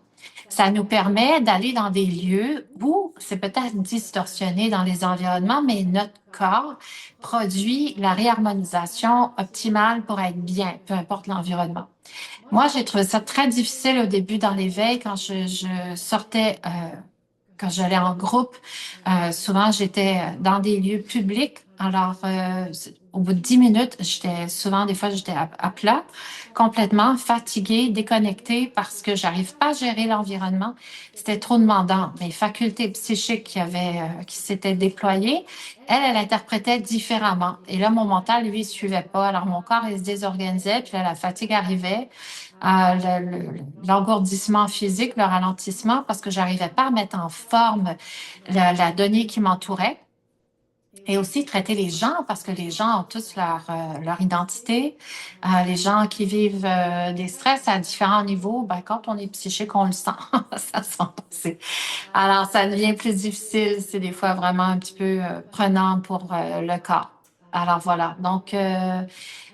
Ça nous permet d'aller dans des lieux où c'est peut-être distorsionné dans les environnements, mais notre corps produit la réharmonisation optimale pour être bien, peu importe l'environnement. Moi, j'ai trouvé ça très difficile au début dans l'éveil quand je sortais, quand j'allais en groupe. Souvent, j'étais dans des lieux publics. Alors, au bout de 10 minutes, souvent, des fois, j'étais à plat, complètement fatiguée, déconnectée parce que j'arrive pas à gérer l'environnement. C'était trop demandant. Mes facultés psychiques qui s'étaient déployées, elle interprétait différemment. Et là, mon mental, lui, il suivait pas. Alors, mon corps, il se désorganisait, puis là, la fatigue arrivait, l'engourdissement physique, le ralentissement, parce que j'arrivais pas à mettre en forme la donnée qui m'entourait. Et aussi traiter les gens, parce que les gens ont tous leur identité. Les gens qui vivent des stress à différents niveaux, ben, quand on est psychique, on le sent. Ça se sent passer. Alors, ça devient plus difficile. C'est des fois vraiment un petit peu prenant pour le corps. Alors voilà. Donc,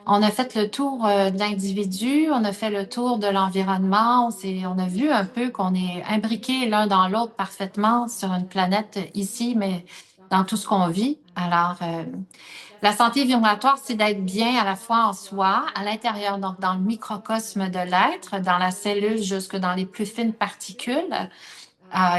on a fait le tour de l'individu, on a fait le tour de l'environnement, on a vu un peu qu'on est imbriqués l'un dans l'autre parfaitement sur une planète ici, mais dans tout ce qu'on vit. Alors, la santé vibratoire, c'est d'être bien à la fois en soi, à l'intérieur, donc dans le microcosme de l'être, dans la cellule jusque dans les plus fines particules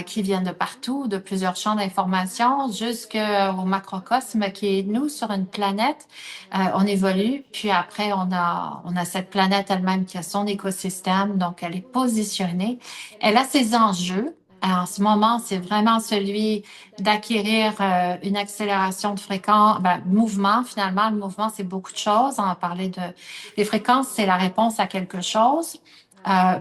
qui viennent de partout, de plusieurs champs d'information, jusqu'au macrocosme qui est nous sur une planète. On évolue, puis après on a cette planète elle-même qui a son écosystème, donc elle est positionnée. Elle a ses enjeux. En ce moment, c'est vraiment celui d'acquérir une accélération de fréquence, mouvement. Finalement, le mouvement, c'est beaucoup de choses. On va parler les fréquences, c'est la réponse à quelque chose.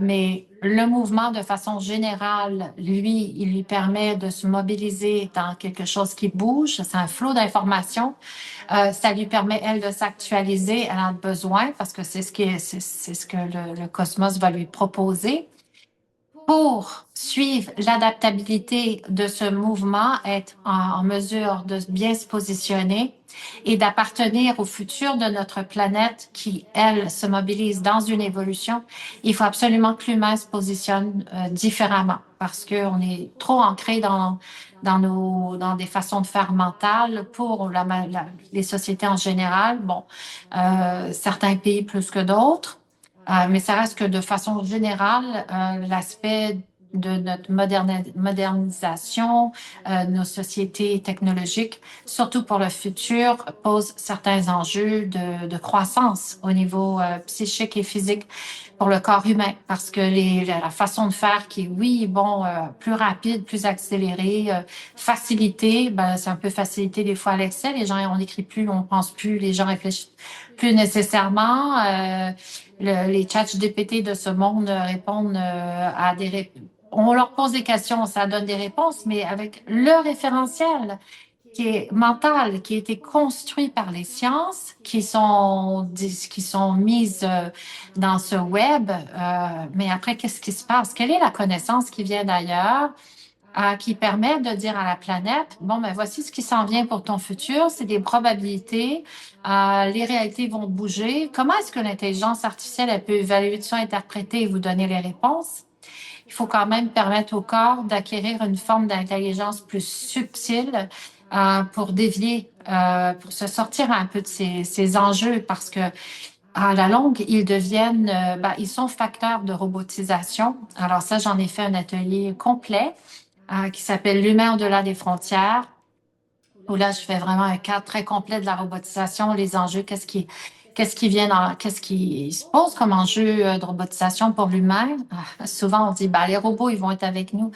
Mais le mouvement, de façon générale, lui, il lui permet de se mobiliser dans quelque chose qui bouge. C'est un flot d'informations. Ça lui permet, elle, de s'actualiser. Elle en a besoin parce que c'est ce que le cosmos va lui proposer pour suivre l'adaptabilité de ce mouvement, être en mesure de bien se positionner et d'appartenir au futur de notre planète qui, elle, se mobilise dans une évolution, il faut absolument que l'humain se positionne différemment parce qu'on est trop ancré dans des façons de faire mentales pour les sociétés en général. Bon, certains pays plus que d'autres. Mais ça reste que de façon générale, l'aspect de notre modernisation, nos sociétés technologiques, surtout pour le futur, pose certains enjeux de croissance au niveau psychique et physique pour le corps humain, parce que la façon de faire qui est, oui, bon, plus rapide, plus accélérée, facilité, ben, c'est un peu facilité des fois à l'excès. Les gens, on n'écrit plus, on pense plus, les gens réfléchissent plus nécessairement. Les chats GPT de ce monde répondent à on leur pose des questions, ça donne des réponses, mais avec le référentiel qui est mental, qui a été construit par les sciences, qui sont mises dans ce web. Mais après, qu'est-ce qui se passe? Quelle est la connaissance qui vient d'ailleurs? Qui permet de dire à la planète, bon, ben voici ce qui s'en vient pour ton futur, c'est des probabilités, les réalités vont bouger. Comment est-ce que l'intelligence artificielle, elle peut évaluer tout ça, interpréter et vous donner les réponses? Il faut quand même permettre au corps d'acquérir une forme d'intelligence plus subtile pour dévier, pour se sortir un peu de ces enjeux, parce que à la longue, ils deviennent, ils sont facteurs de robotisation. Alors ça, j'en ai fait un atelier complet qui s'appelle L'humain au-delà des frontières, où là, je fais vraiment un cadre très complet de la robotisation, les enjeux, qu'est-ce qui se pose comme enjeu de robotisation pour l'humain? Souvent, on dit, ben, les robots, ils vont être avec nous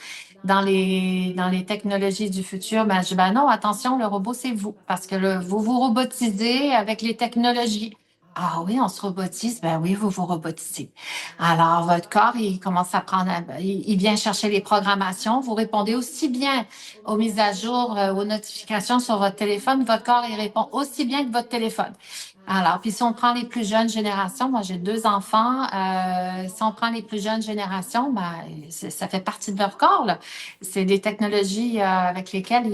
dans les technologies du futur. Ben, je dis, ben non, attention, le robot, c'est vous, parce que vous vous robotisez avec les technologies. Ah oui, on se robotise. Ben oui, vous vous robotisez. Alors, votre corps, il commence à prendre, il vient chercher les programmations. Vous répondez aussi bien aux mises à jour, aux notifications sur votre téléphone. Votre corps, il répond aussi bien que votre téléphone. Alors, puis si on prend les plus jeunes générations, moi j'ai deux enfants, si on prend les plus jeunes générations, ben, ça fait partie de leur corps, là. C'est des technologies avec lesquelles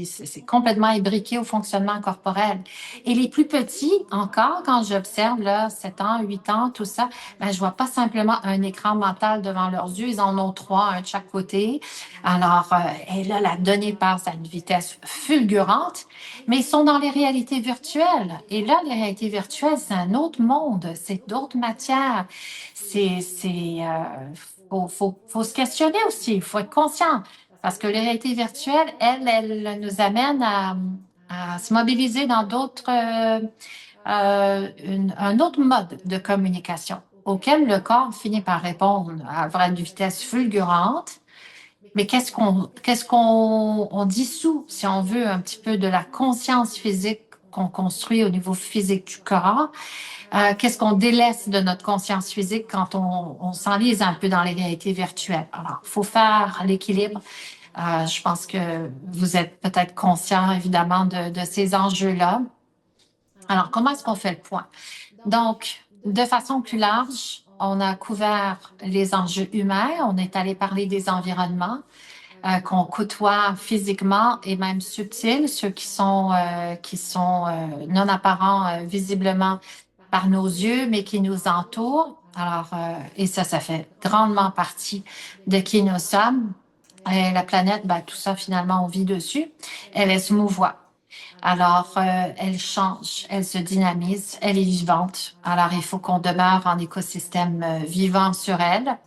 c'est complètement imbriqué au fonctionnement corporel. Et les plus petits, encore, quand j'observe, là, 7 ans, 8 ans, tout ça, ben, je vois pas simplement un écran mental devant leurs yeux, ils en ont trois, un de chaque côté. Alors, et là, la donnée passe à une vitesse fulgurante. Mais ils sont dans les réalités virtuelles. Et là, les réalités virtuelles, c'est un autre monde, c'est d'autres matières. Faut se questionner aussi, il faut être conscient. Parce que les réalités virtuelles, elles nous amènent à se mobiliser dans un autre mode de communication auquel le corps finit par répondre à une vitesse fulgurante. Mais on dissout, si on veut, un petit peu de la conscience physique qu'on construit au niveau physique du corps? Qu'est-ce qu'on délaisse de notre conscience physique quand on s'enlise un peu dans les réalités virtuelles? Alors, il faut faire l'équilibre. Je pense que vous êtes peut-être conscient, évidemment, de ces enjeux-là. Alors, comment est-ce qu'on fait le point? Donc, de façon plus large, on a couvert les enjeux humains, on est allé parler des environnements qu'on côtoie physiquement et même subtils, ceux qui sont non apparents visiblement par nos yeux, mais qui nous entourent. Alors, et ça fait grandement partie de qui nous sommes. Et la planète, ben, tout ça, finalement, on vit dessus. Elle se mouvoie. Alors, elle change, elle se dynamise, elle est vivante. Alors, il faut qu'on demeure en écosystème vivant sur elle.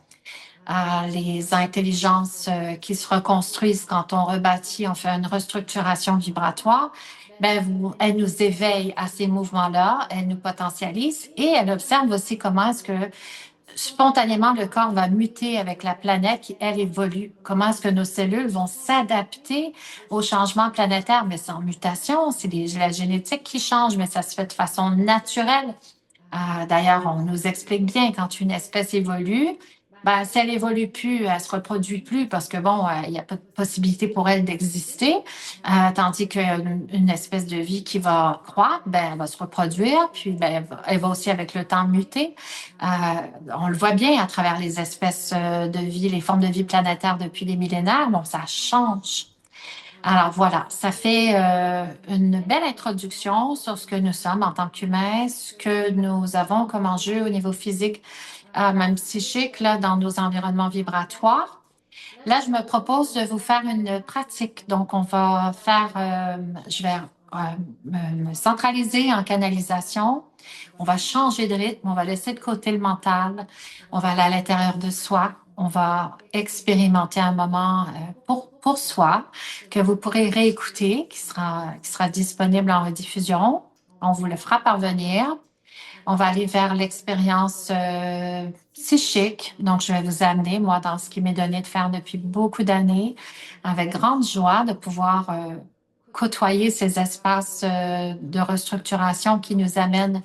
Les intelligences qui se reconstruisent quand on rebâtit, on fait une restructuration vibratoire, ben elle nous éveille à ces mouvements-là, elle nous potentialise et elle observe aussi comment est-ce que spontanément le corps va muter avec la planète qui, elle, évolue. Comment est-ce que nos cellules vont s'adapter aux changements planétaires? Mais c'est en mutation, c'est la génétique qui change, mais ça se fait de façon naturelle. D'ailleurs, on nous explique bien quand une espèce évolue, ben, si elle évolue plus, elle se reproduit plus parce que bon, il n'y a pas de possibilité pour elle d'exister, tandis qu'une espèce de vie qui va croître, ben, elle va se reproduire, puis ben, elle va aussi avec le temps muter. Euh, on le voit bien à travers les espèces de vie, les formes de vie planétaires depuis des millénaires, bon, ça change. Alors voilà, ça fait une belle introduction sur ce que nous sommes en tant qu'humains, ce que nous avons comme enjeu au niveau physique, même psychique, là, dans nos environnements vibratoires. Là, je me propose de vous faire une pratique. Donc, on va faire, je vais me centraliser en canalisation. On va changer de rythme, on va laisser de côté le mental, on va aller à l'intérieur de soi, on va expérimenter un moment pour soi que vous pourrez réécouter, qui sera disponible en rediffusion. On vous le fera parvenir. On va aller vers l'expérience psychique. Donc, je vais vous amener, moi, dans ce qui m'est donné de faire depuis beaucoup d'années, avec grande joie de pouvoir côtoyer ces espaces de restructuration qui nous amènent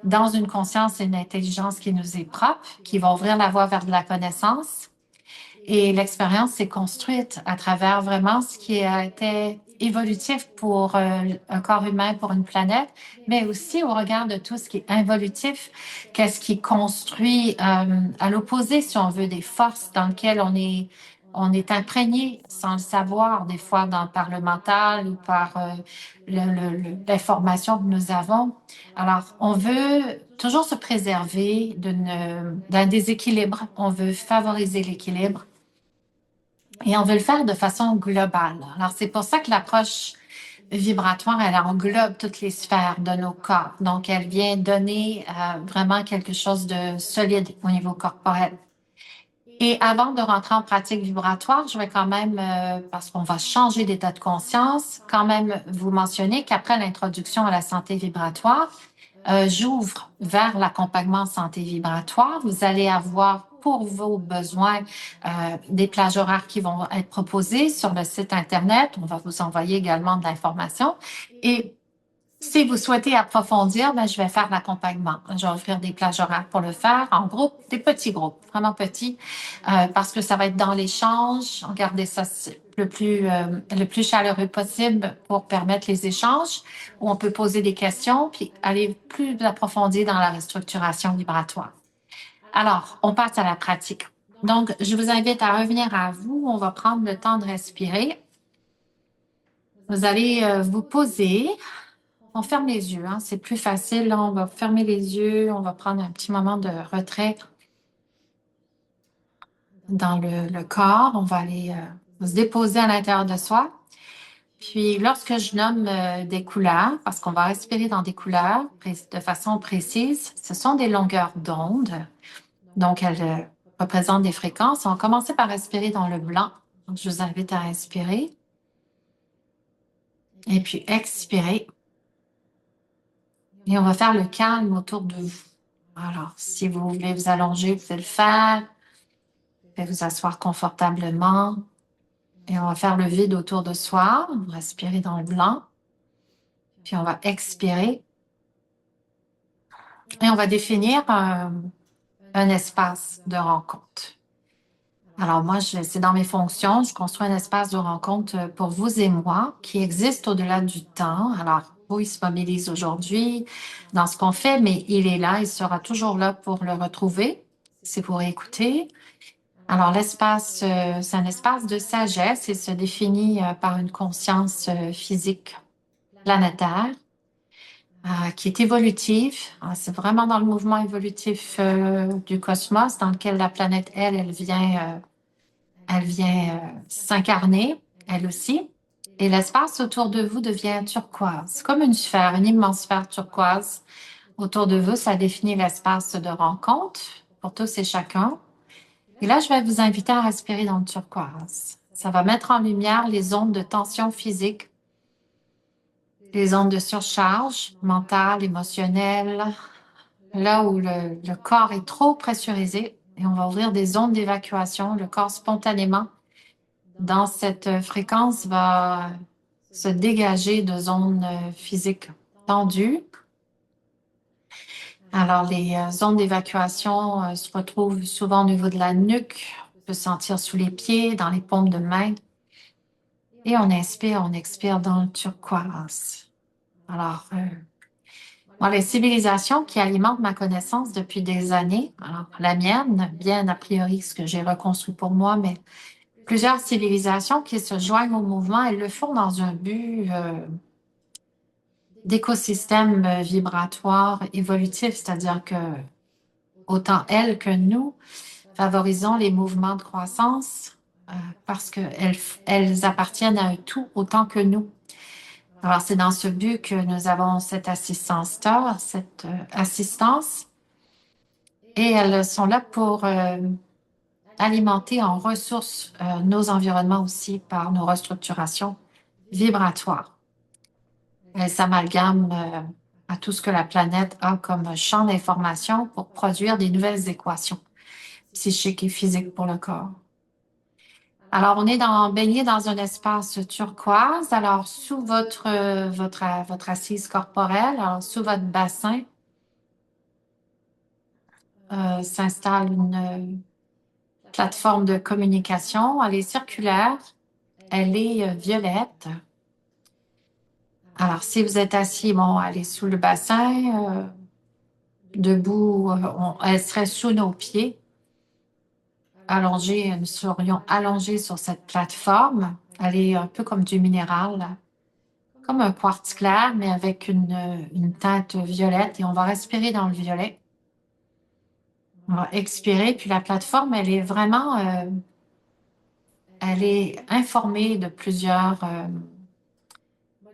dans une conscience et une intelligence qui nous est propre, qui va ouvrir la voie vers de la connaissance. Et l'expérience s'est construite à travers vraiment ce qui a été évolutif pour un corps humain, pour une planète, mais aussi au regard de tout ce qui est involutif, qu'est-ce qui construit à l'opposé, si on veut, des forces dans lesquelles on est imprégné sans le savoir, des fois par le mental ou par l'information que nous avons. Alors, on veut toujours se préserver d'un déséquilibre. On veut favoriser l'équilibre. Et on veut le faire de façon globale. Alors, c'est pour ça que l'approche vibratoire, elle englobe toutes les sphères de nos corps. Donc, elle vient donner vraiment quelque chose de solide au niveau corporel. Et avant de rentrer en pratique vibratoire, je vais quand même, parce qu'on va changer d'état de conscience, quand même vous mentionner qu'après l'introduction à la santé vibratoire, j'ouvre vers l'accompagnement santé vibratoire. Vous allez avoir pour vos besoins des plages horaires qui vont être proposées sur le site Internet. On va vous envoyer également de l'information. Et si vous souhaitez approfondir, ben, je vais faire l'accompagnement. Je vais offrir des plages horaires pour le faire en groupe, des petits groupes, vraiment petits, parce que ça va être dans l'échange. Regardez ça le plus chaleureux possible pour permettre les échanges, où on peut poser des questions puis aller plus approfondir dans la restructuration vibratoire. Alors, on passe à la pratique. Donc, je vous invite à revenir à vous. On va prendre le temps de respirer. Vous allez vous poser. On ferme les yeux, hein, c'est plus facile. Là, on va fermer les yeux, on va prendre un petit moment de retrait dans le corps. On va aller se déposer à l'intérieur de soi. Puis, lorsque je nomme des couleurs, parce qu'on va respirer dans des couleurs de façon précise, ce sont des longueurs d'onde. Donc, elles représentent des fréquences. On va commencer par respirer dans le blanc. Donc, je vous invite à inspirer. Et puis, expirer. Et on va faire le calme autour de vous. Alors, si vous voulez vous allonger, vous pouvez le faire. Vous pouvez vous asseoir confortablement. Et on va faire le vide autour de soi. On va respirer dans le blanc. Puis on va expirer. Et on va définir un espace de rencontre. Alors moi, c'est dans mes fonctions. Je construis un espace de rencontre pour vous et moi qui existe au-delà du temps. Alors, vous, il se mobilise aujourd'hui dans ce qu'on fait, mais il est là, il sera toujours là pour le retrouver, si vous réécoutez. Alors, l'espace, c'est un espace de sagesse et se définit par une conscience physique planétaire qui est évolutive. C'est vraiment dans le mouvement évolutif du cosmos dans lequel la planète, elle vient s'incarner, elle aussi. Et l'espace autour de vous devient turquoise, comme une sphère, une immense sphère turquoise. Autour de vous, ça définit l'espace de rencontre pour tous et chacun. Et là, je vais vous inviter à respirer dans le turquoise. Ça va mettre en lumière les ondes de tension physique, les ondes de surcharge mentale, émotionnelle, là où le corps est trop pressurisé. Et on va ouvrir des ondes d'évacuation. Le corps, spontanément, dans cette fréquence, va se dégager de zones physiques tendues. Alors, les zones d'évacuation se retrouvent souvent au niveau de la nuque. On peut sentir sous les pieds, dans les paumes de main. Et on inspire, on expire dans le turquoise. Alors, moi, les civilisations qui alimentent ma connaissance depuis des années, alors la mienne, bien a priori ce que j'ai reconstruit pour moi, mais plusieurs civilisations qui se joignent au mouvement, elles le font dans un but d'écosystème vibratoire évolutif, c'est-à-dire que autant elles que nous favorisons les mouvements de croissance parce qu'elles appartiennent à un tout autant que nous. Alors, c'est dans ce but que nous avons cette assistance-là, cette assistance, et elles sont là pour alimenter en ressources nos environnements aussi par nos restructurations vibratoires. Elles s'amalgament à tout ce que la planète a comme champ d'information pour produire des nouvelles équations psychiques et physiques pour le corps. Alors, on est baigné dans un espace turquoise. Alors, sous votre assise corporelle, alors sous votre bassin, s'installe une plateforme de communication. Elle est circulaire, elle est violette. Alors, si vous êtes assis, bon, elle est sous le bassin, debout, elle serait sous nos pieds. Allongée, nous serions allongés sur cette plateforme. Elle est un peu comme du minéral, comme un quartz clair, mais avec une teinte violette. Et on va respirer dans le violet. On va expirer, puis la plateforme, elle est vraiment, elle est informée de plusieurs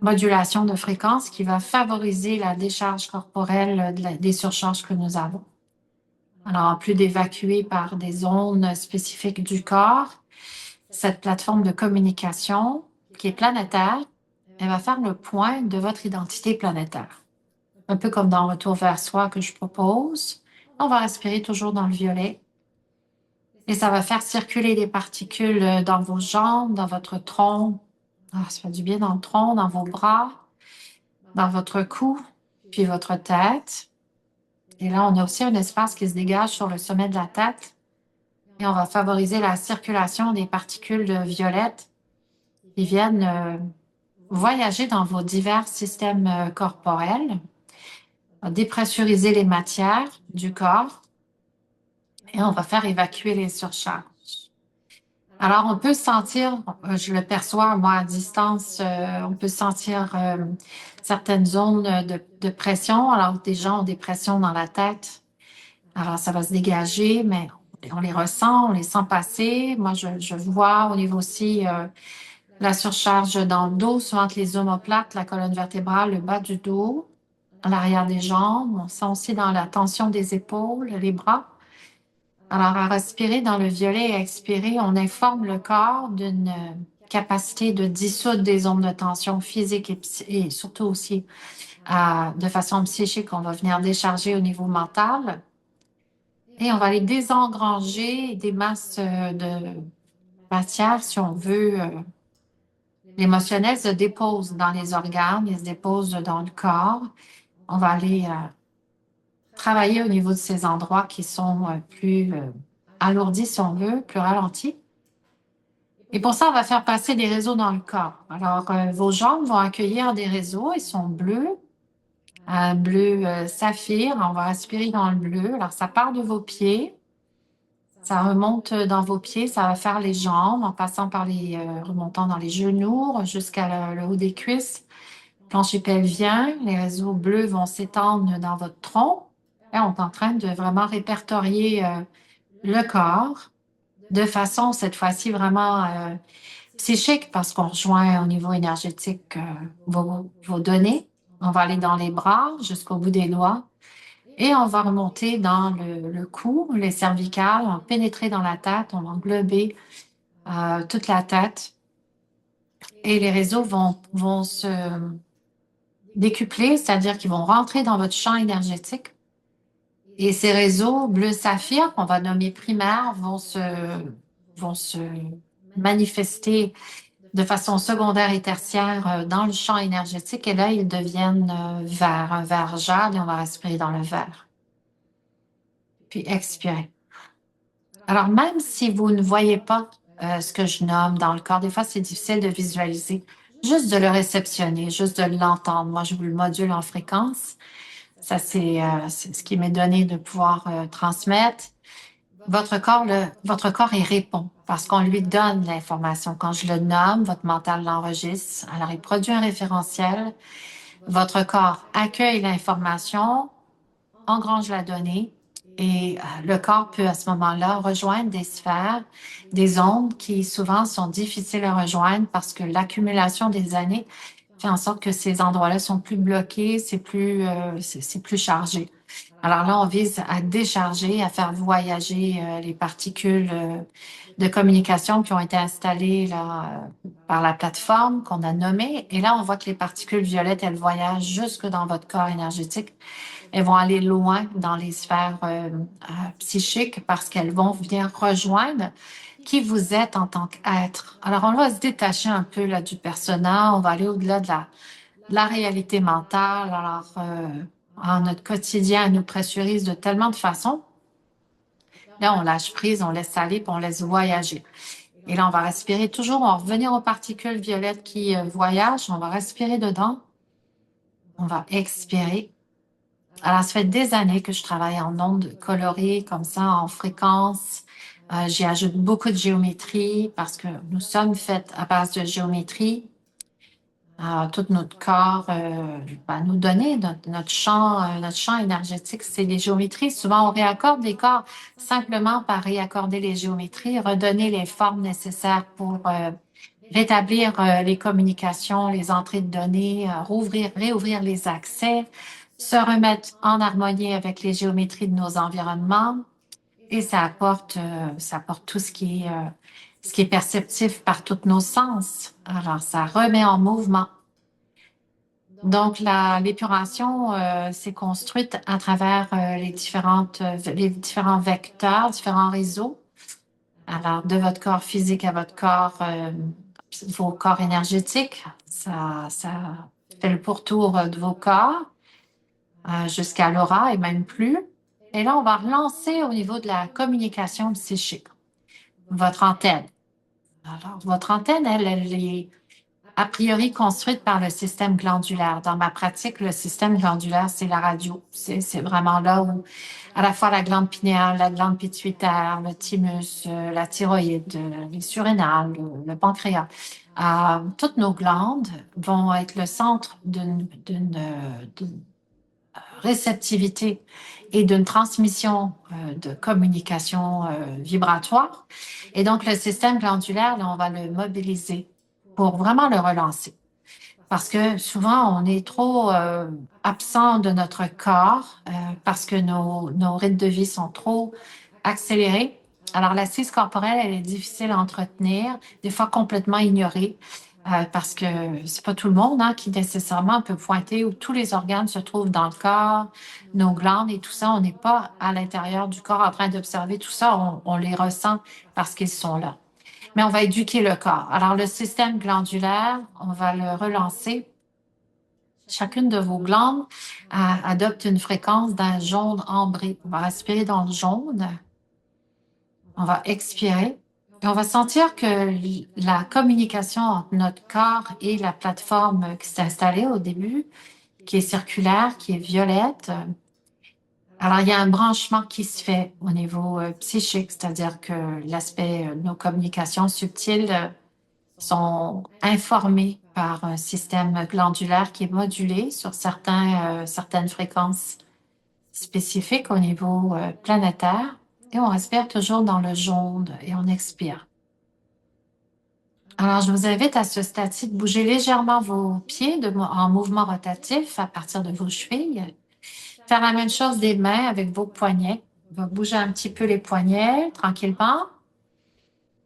modulations de fréquences qui va favoriser la décharge corporelle des surcharges que nous avons. Alors, en plus d'évacuer par des zones spécifiques du corps, cette plateforme de communication qui est planétaire, elle va faire le point de votre identité planétaire. un peu comme dans Retour vers soi que je propose. On va respirer toujours dans le violet. Et ça va faire circuler des particules dans vos jambes, dans votre tronc. Ah, ça fait du bien dans le tronc, dans vos bras, dans votre cou, puis votre tête. Et là, on a aussi un espace qui se dégage sur le sommet de la tête. Et on va favoriser la circulation des particules violettes qui viennent voyager dans vos divers systèmes corporels, dépressuriser les matières du corps et on va faire évacuer les surcharges. Alors, on peut sentir, je le perçois moi à distance, on peut sentir certaines zones de pression. Alors, des gens ont des pressions dans la tête. Alors, ça va se dégager, mais on les ressent, on les sent passer. Moi, je vois au niveau aussi la surcharge dans le dos, souvent entre les omoplates, la colonne vertébrale, le bas du dos, à l'arrière des jambes. On sent aussi dans la tension des épaules, les bras. Alors, à respirer dans le violet et à expirer, on informe le corps d'une capacité de dissoudre des ondes de tension physique et surtout aussi de façon psychique, on va venir décharger au niveau mental et on va aller désengranger des masses de matière, si on veut. L'émotionnel se dépose dans les organes, il se dépose dans le corps. On va aller travailler au niveau de ces endroits qui sont plus alourdis, si on veut, plus ralentis. Et pour ça, on va faire passer des réseaux dans le corps. Alors, vos jambes vont accueillir des réseaux, ils sont bleus, bleu saphir. On va aspirer dans le bleu. Alors, ça part de vos pieds, ça remonte dans vos pieds, ça va faire les jambes en passant par les, remontant dans les genoux jusqu'à le haut des cuisses. Plancher pelvien, les réseaux bleus vont s'étendre dans votre tronc. Là, on est en train de vraiment répertorier le corps de façon, cette fois-ci, vraiment psychique, parce qu'on rejoint au niveau énergétique vos données. On va aller dans les bras jusqu'au bout des doigts et on va remonter dans le cou, les cervicales, on va pénétrer dans la tête, on va englober toute la tête et les réseaux vont se décupler, c'est-à-dire qu'ils vont rentrer dans votre champ énergétique. Et ces réseaux bleu saphir, qu'on va nommer primaires, vont se manifester de façon secondaire et tertiaire dans le champ énergétique. Et là, ils deviennent vert, un vert jade, et on va respirer dans le vert. Puis expirer. Alors, même si vous ne voyez pas ce que je nomme dans le corps, des fois, c'est difficile de visualiser. Juste de le réceptionner, juste de l'entendre. Moi, je vous le module en fréquence. Ça, c'est ce qui m'est donné de pouvoir transmettre. Votre corps, il répond parce qu'on lui donne l'information. Quand je le nomme, votre mental l'enregistre. Alors, il produit un référentiel. Votre corps accueille l'information, engrange la donnée et le corps peut à ce moment-là rejoindre des sphères, des ondes qui souvent sont difficiles à rejoindre parce que l'accumulation des années fait en sorte que ces endroits-là sont plus bloqués, c'est plus chargé. Alors là, on vise à décharger, à faire voyager les particules de communication qui ont été installées là, par la plateforme qu'on a nommée. Et là, on voit que les particules violettes, elles voyagent jusque dans votre corps énergétique. Elles vont aller loin dans les sphères psychiques parce qu'elles vont venir rejoindre qui vous êtes en tant qu'être. Alors, on va se détacher un peu là, du persona, on va aller au-delà de la réalité mentale. Alors, notre quotidien nous pressurise de tellement de façons. Là, on lâche prise, on laisse aller, puis on laisse voyager. Et là, on va respirer toujours, on va revenir aux particules violettes qui voyagent, on va respirer dedans, on va expirer. Alors, ça fait des années que je travaille en ondes colorées, comme ça, en fréquence. J'y ajoute beaucoup de géométrie parce que nous sommes faits à base de géométrie. Tout notre corps, nous donner notre champ énergétique, c'est les géométries. Souvent, on réaccorde les corps simplement par réaccorder les géométries, redonner les formes nécessaires pour rétablir les communications, les entrées de données, réouvrir les accès, se remettre en harmonie avec les géométries de nos environnements. Et ça apporte tout ce qui est perceptif par tous nos sens. Alors, ça remet en mouvement. Donc, l'épuration s'est construite à travers les différents vecteurs, différents réseaux. Alors, de votre corps physique à votre corps, vos corps énergétiques, ça fait le pourtour de vos corps jusqu'à l'aura et même plus. Et là, on va relancer au niveau de la communication psychique, votre antenne. Alors, votre antenne, elle est a priori construite par le système glandulaire. Dans ma pratique, le système glandulaire, c'est la radio. C'est vraiment là où à la fois la glande pinéale, la glande pituitaire, le thymus, la thyroïde, les surrénales, le pancréas. Toutes nos glandes vont être le centre d'une réceptivité et d'une transmission de communication vibratoire. Et donc, le système glandulaire, là, on va le mobiliser pour vraiment le relancer. Parce que souvent, on est trop absent de notre corps parce que nos rythmes de vie sont trop accélérés. Alors, l'assise corporelle, elle est difficile à entretenir, des fois complètement ignorée, parce que c'est pas tout le monde qui nécessairement peut pointer où tous les organes se trouvent dans le corps, nos glandes et tout ça. On n'est pas à l'intérieur du corps en train d'observer tout ça. On les ressent parce qu'ils sont là. Mais on va éduquer le corps. Alors, le système glandulaire, on va le relancer. Chacune de vos glandes adopte une fréquence d'un jaune ambré. On va respirer dans le jaune. On va expirer. Et on va sentir que la communication entre notre corps et la plateforme qui s'est installée au début, qui est circulaire, qui est violette, alors il y a un branchement qui se fait au niveau psychique, c'est-à-dire que l'aspect, nos communications subtiles sont informés par un système glandulaire qui est modulé sur certaines fréquences spécifiques au niveau planétaire. Et on respire toujours dans le jaune et on expire. Alors, je vous invite à ce stade-ci de bouger légèrement vos pieds en mouvement rotatif à partir de vos chevilles. Faire la même chose des mains avec vos poignets. On va bouger un petit peu les poignets tranquillement.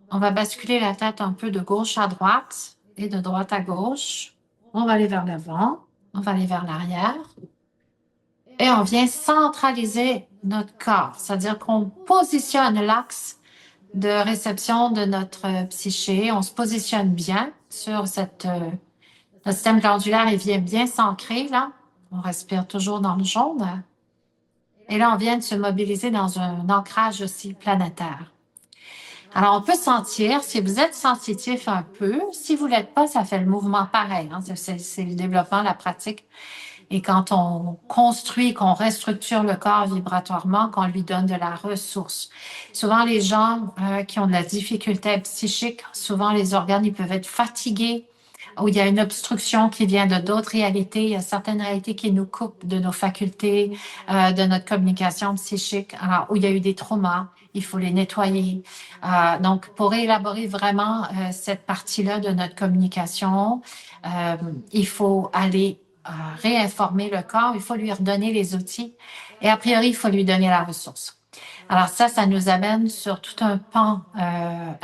On va basculer la tête un peu de gauche à droite et de droite à gauche. On va aller vers l'avant, on va aller vers l'arrière. Et on vient centraliser notre corps, c'est-à-dire qu'on positionne l'axe de réception de notre psyché. On se positionne bien sur notre système glandulaire, il vient bien s'ancrer là. On respire toujours dans le jaune. Et là, on vient de se mobiliser dans un ancrage aussi planétaire. Alors, on peut sentir, si vous êtes sensitif un peu, si vous ne l'êtes pas, ça fait le mouvement pareil. C'est le développement, la pratique. Et quand on construit, qu'on restructure le corps vibratoirement, qu'on lui donne de la ressource. Souvent, les gens qui ont de la difficulté psychique, souvent les organes, ils peuvent être fatigués, où il y a une obstruction qui vient de d'autres réalités. Il y a certaines réalités qui nous coupent de nos facultés, de notre communication psychique, alors, où il y a eu des traumas. Il faut les nettoyer. Donc, pour élaborer vraiment cette partie-là de notre communication, il faut aller réinformer le corps, il faut lui redonner les outils et a priori, il faut lui donner la ressource. Alors ça nous amène sur tout un pan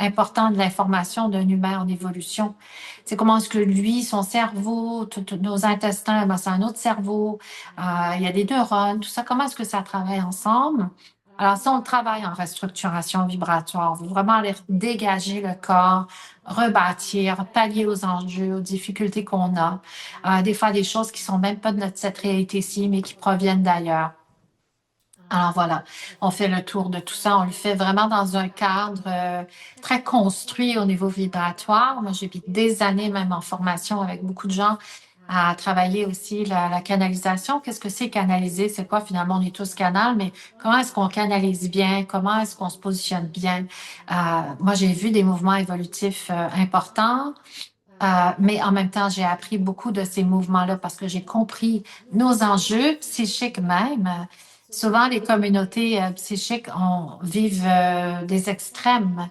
important de l'information d'un humain en évolution. C'est comment est-ce que lui, son cerveau, tous nos intestins, ben, c'est un autre cerveau, il y a des neurones, tout ça, comment est-ce que ça travaille ensemble? Alors ça, on travaille en restructuration vibratoire. On veut vraiment aller dégager le corps, rebâtir, pallier aux enjeux, aux difficultés qu'on a. Des fois, des choses qui sont même pas de cette réalité-ci, mais qui proviennent d'ailleurs. Alors voilà, on fait le tour de tout ça. On le fait vraiment dans un cadre très construit au niveau vibratoire. Moi, j'ai mis des années même en formation avec beaucoup de gens à travailler aussi la canalisation. Qu'est-ce que c'est canaliser? C'est quoi finalement? On est tous canal, mais comment est-ce qu'on canalise bien? Comment est-ce qu'on se positionne bien? Moi, j'ai vu des mouvements évolutifs importants. Mais en même temps, j'ai appris beaucoup de ces mouvements-là parce que j'ai compris nos enjeux psychiques même. Souvent, les communautés psychiques vivent des extrêmes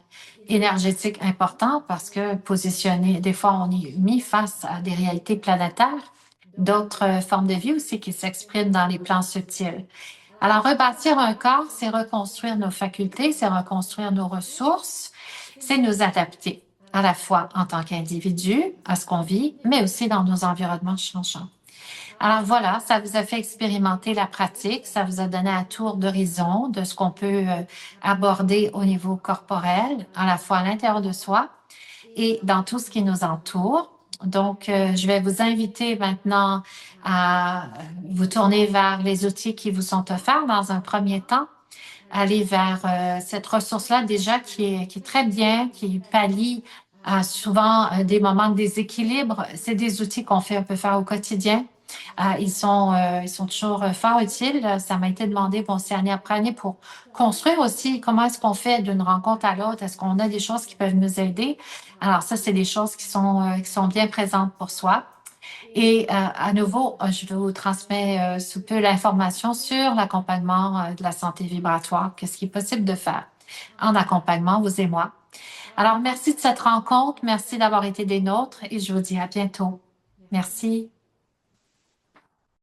énergétiques importants parce que positionnés, des fois, on est mis face à des réalités planétaires, d'autres formes de vie aussi qui s'expriment dans les plans subtils. Alors, rebâtir un corps, c'est reconstruire nos facultés, c'est reconstruire nos ressources, c'est nous adapter à la fois en tant qu'individu à ce qu'on vit, mais aussi dans nos environnements changeants. Alors voilà, ça vous a fait expérimenter la pratique, ça vous a donné un tour d'horizon de ce qu'on peut aborder au niveau corporel, à la fois à l'intérieur de soi et dans tout ce qui nous entoure. Donc, je vais vous inviter maintenant à vous tourner vers les outils qui vous sont offerts dans un premier temps. Aller vers cette ressource-là déjà qui est très bien, qui pallie à souvent des moments de déséquilibre. C'est des outils on peut faire au quotidien. Ils sont toujours fort utiles. Ça m'a été demandé, bon, c'est année après année pour construire aussi comment est-ce qu'on fait d'une rencontre à l'autre. Est-ce qu'on a des choses qui peuvent nous aider? Alors ça, c'est des choses qui sont bien présentes pour soi. Et à nouveau, je vous transmets sous peu l'information sur l'accompagnement de la santé vibratoire, qu'est-ce qui est possible de faire en accompagnement, vous et moi. Alors, merci de cette rencontre, merci d'avoir été des nôtres et je vous dis à bientôt. Merci.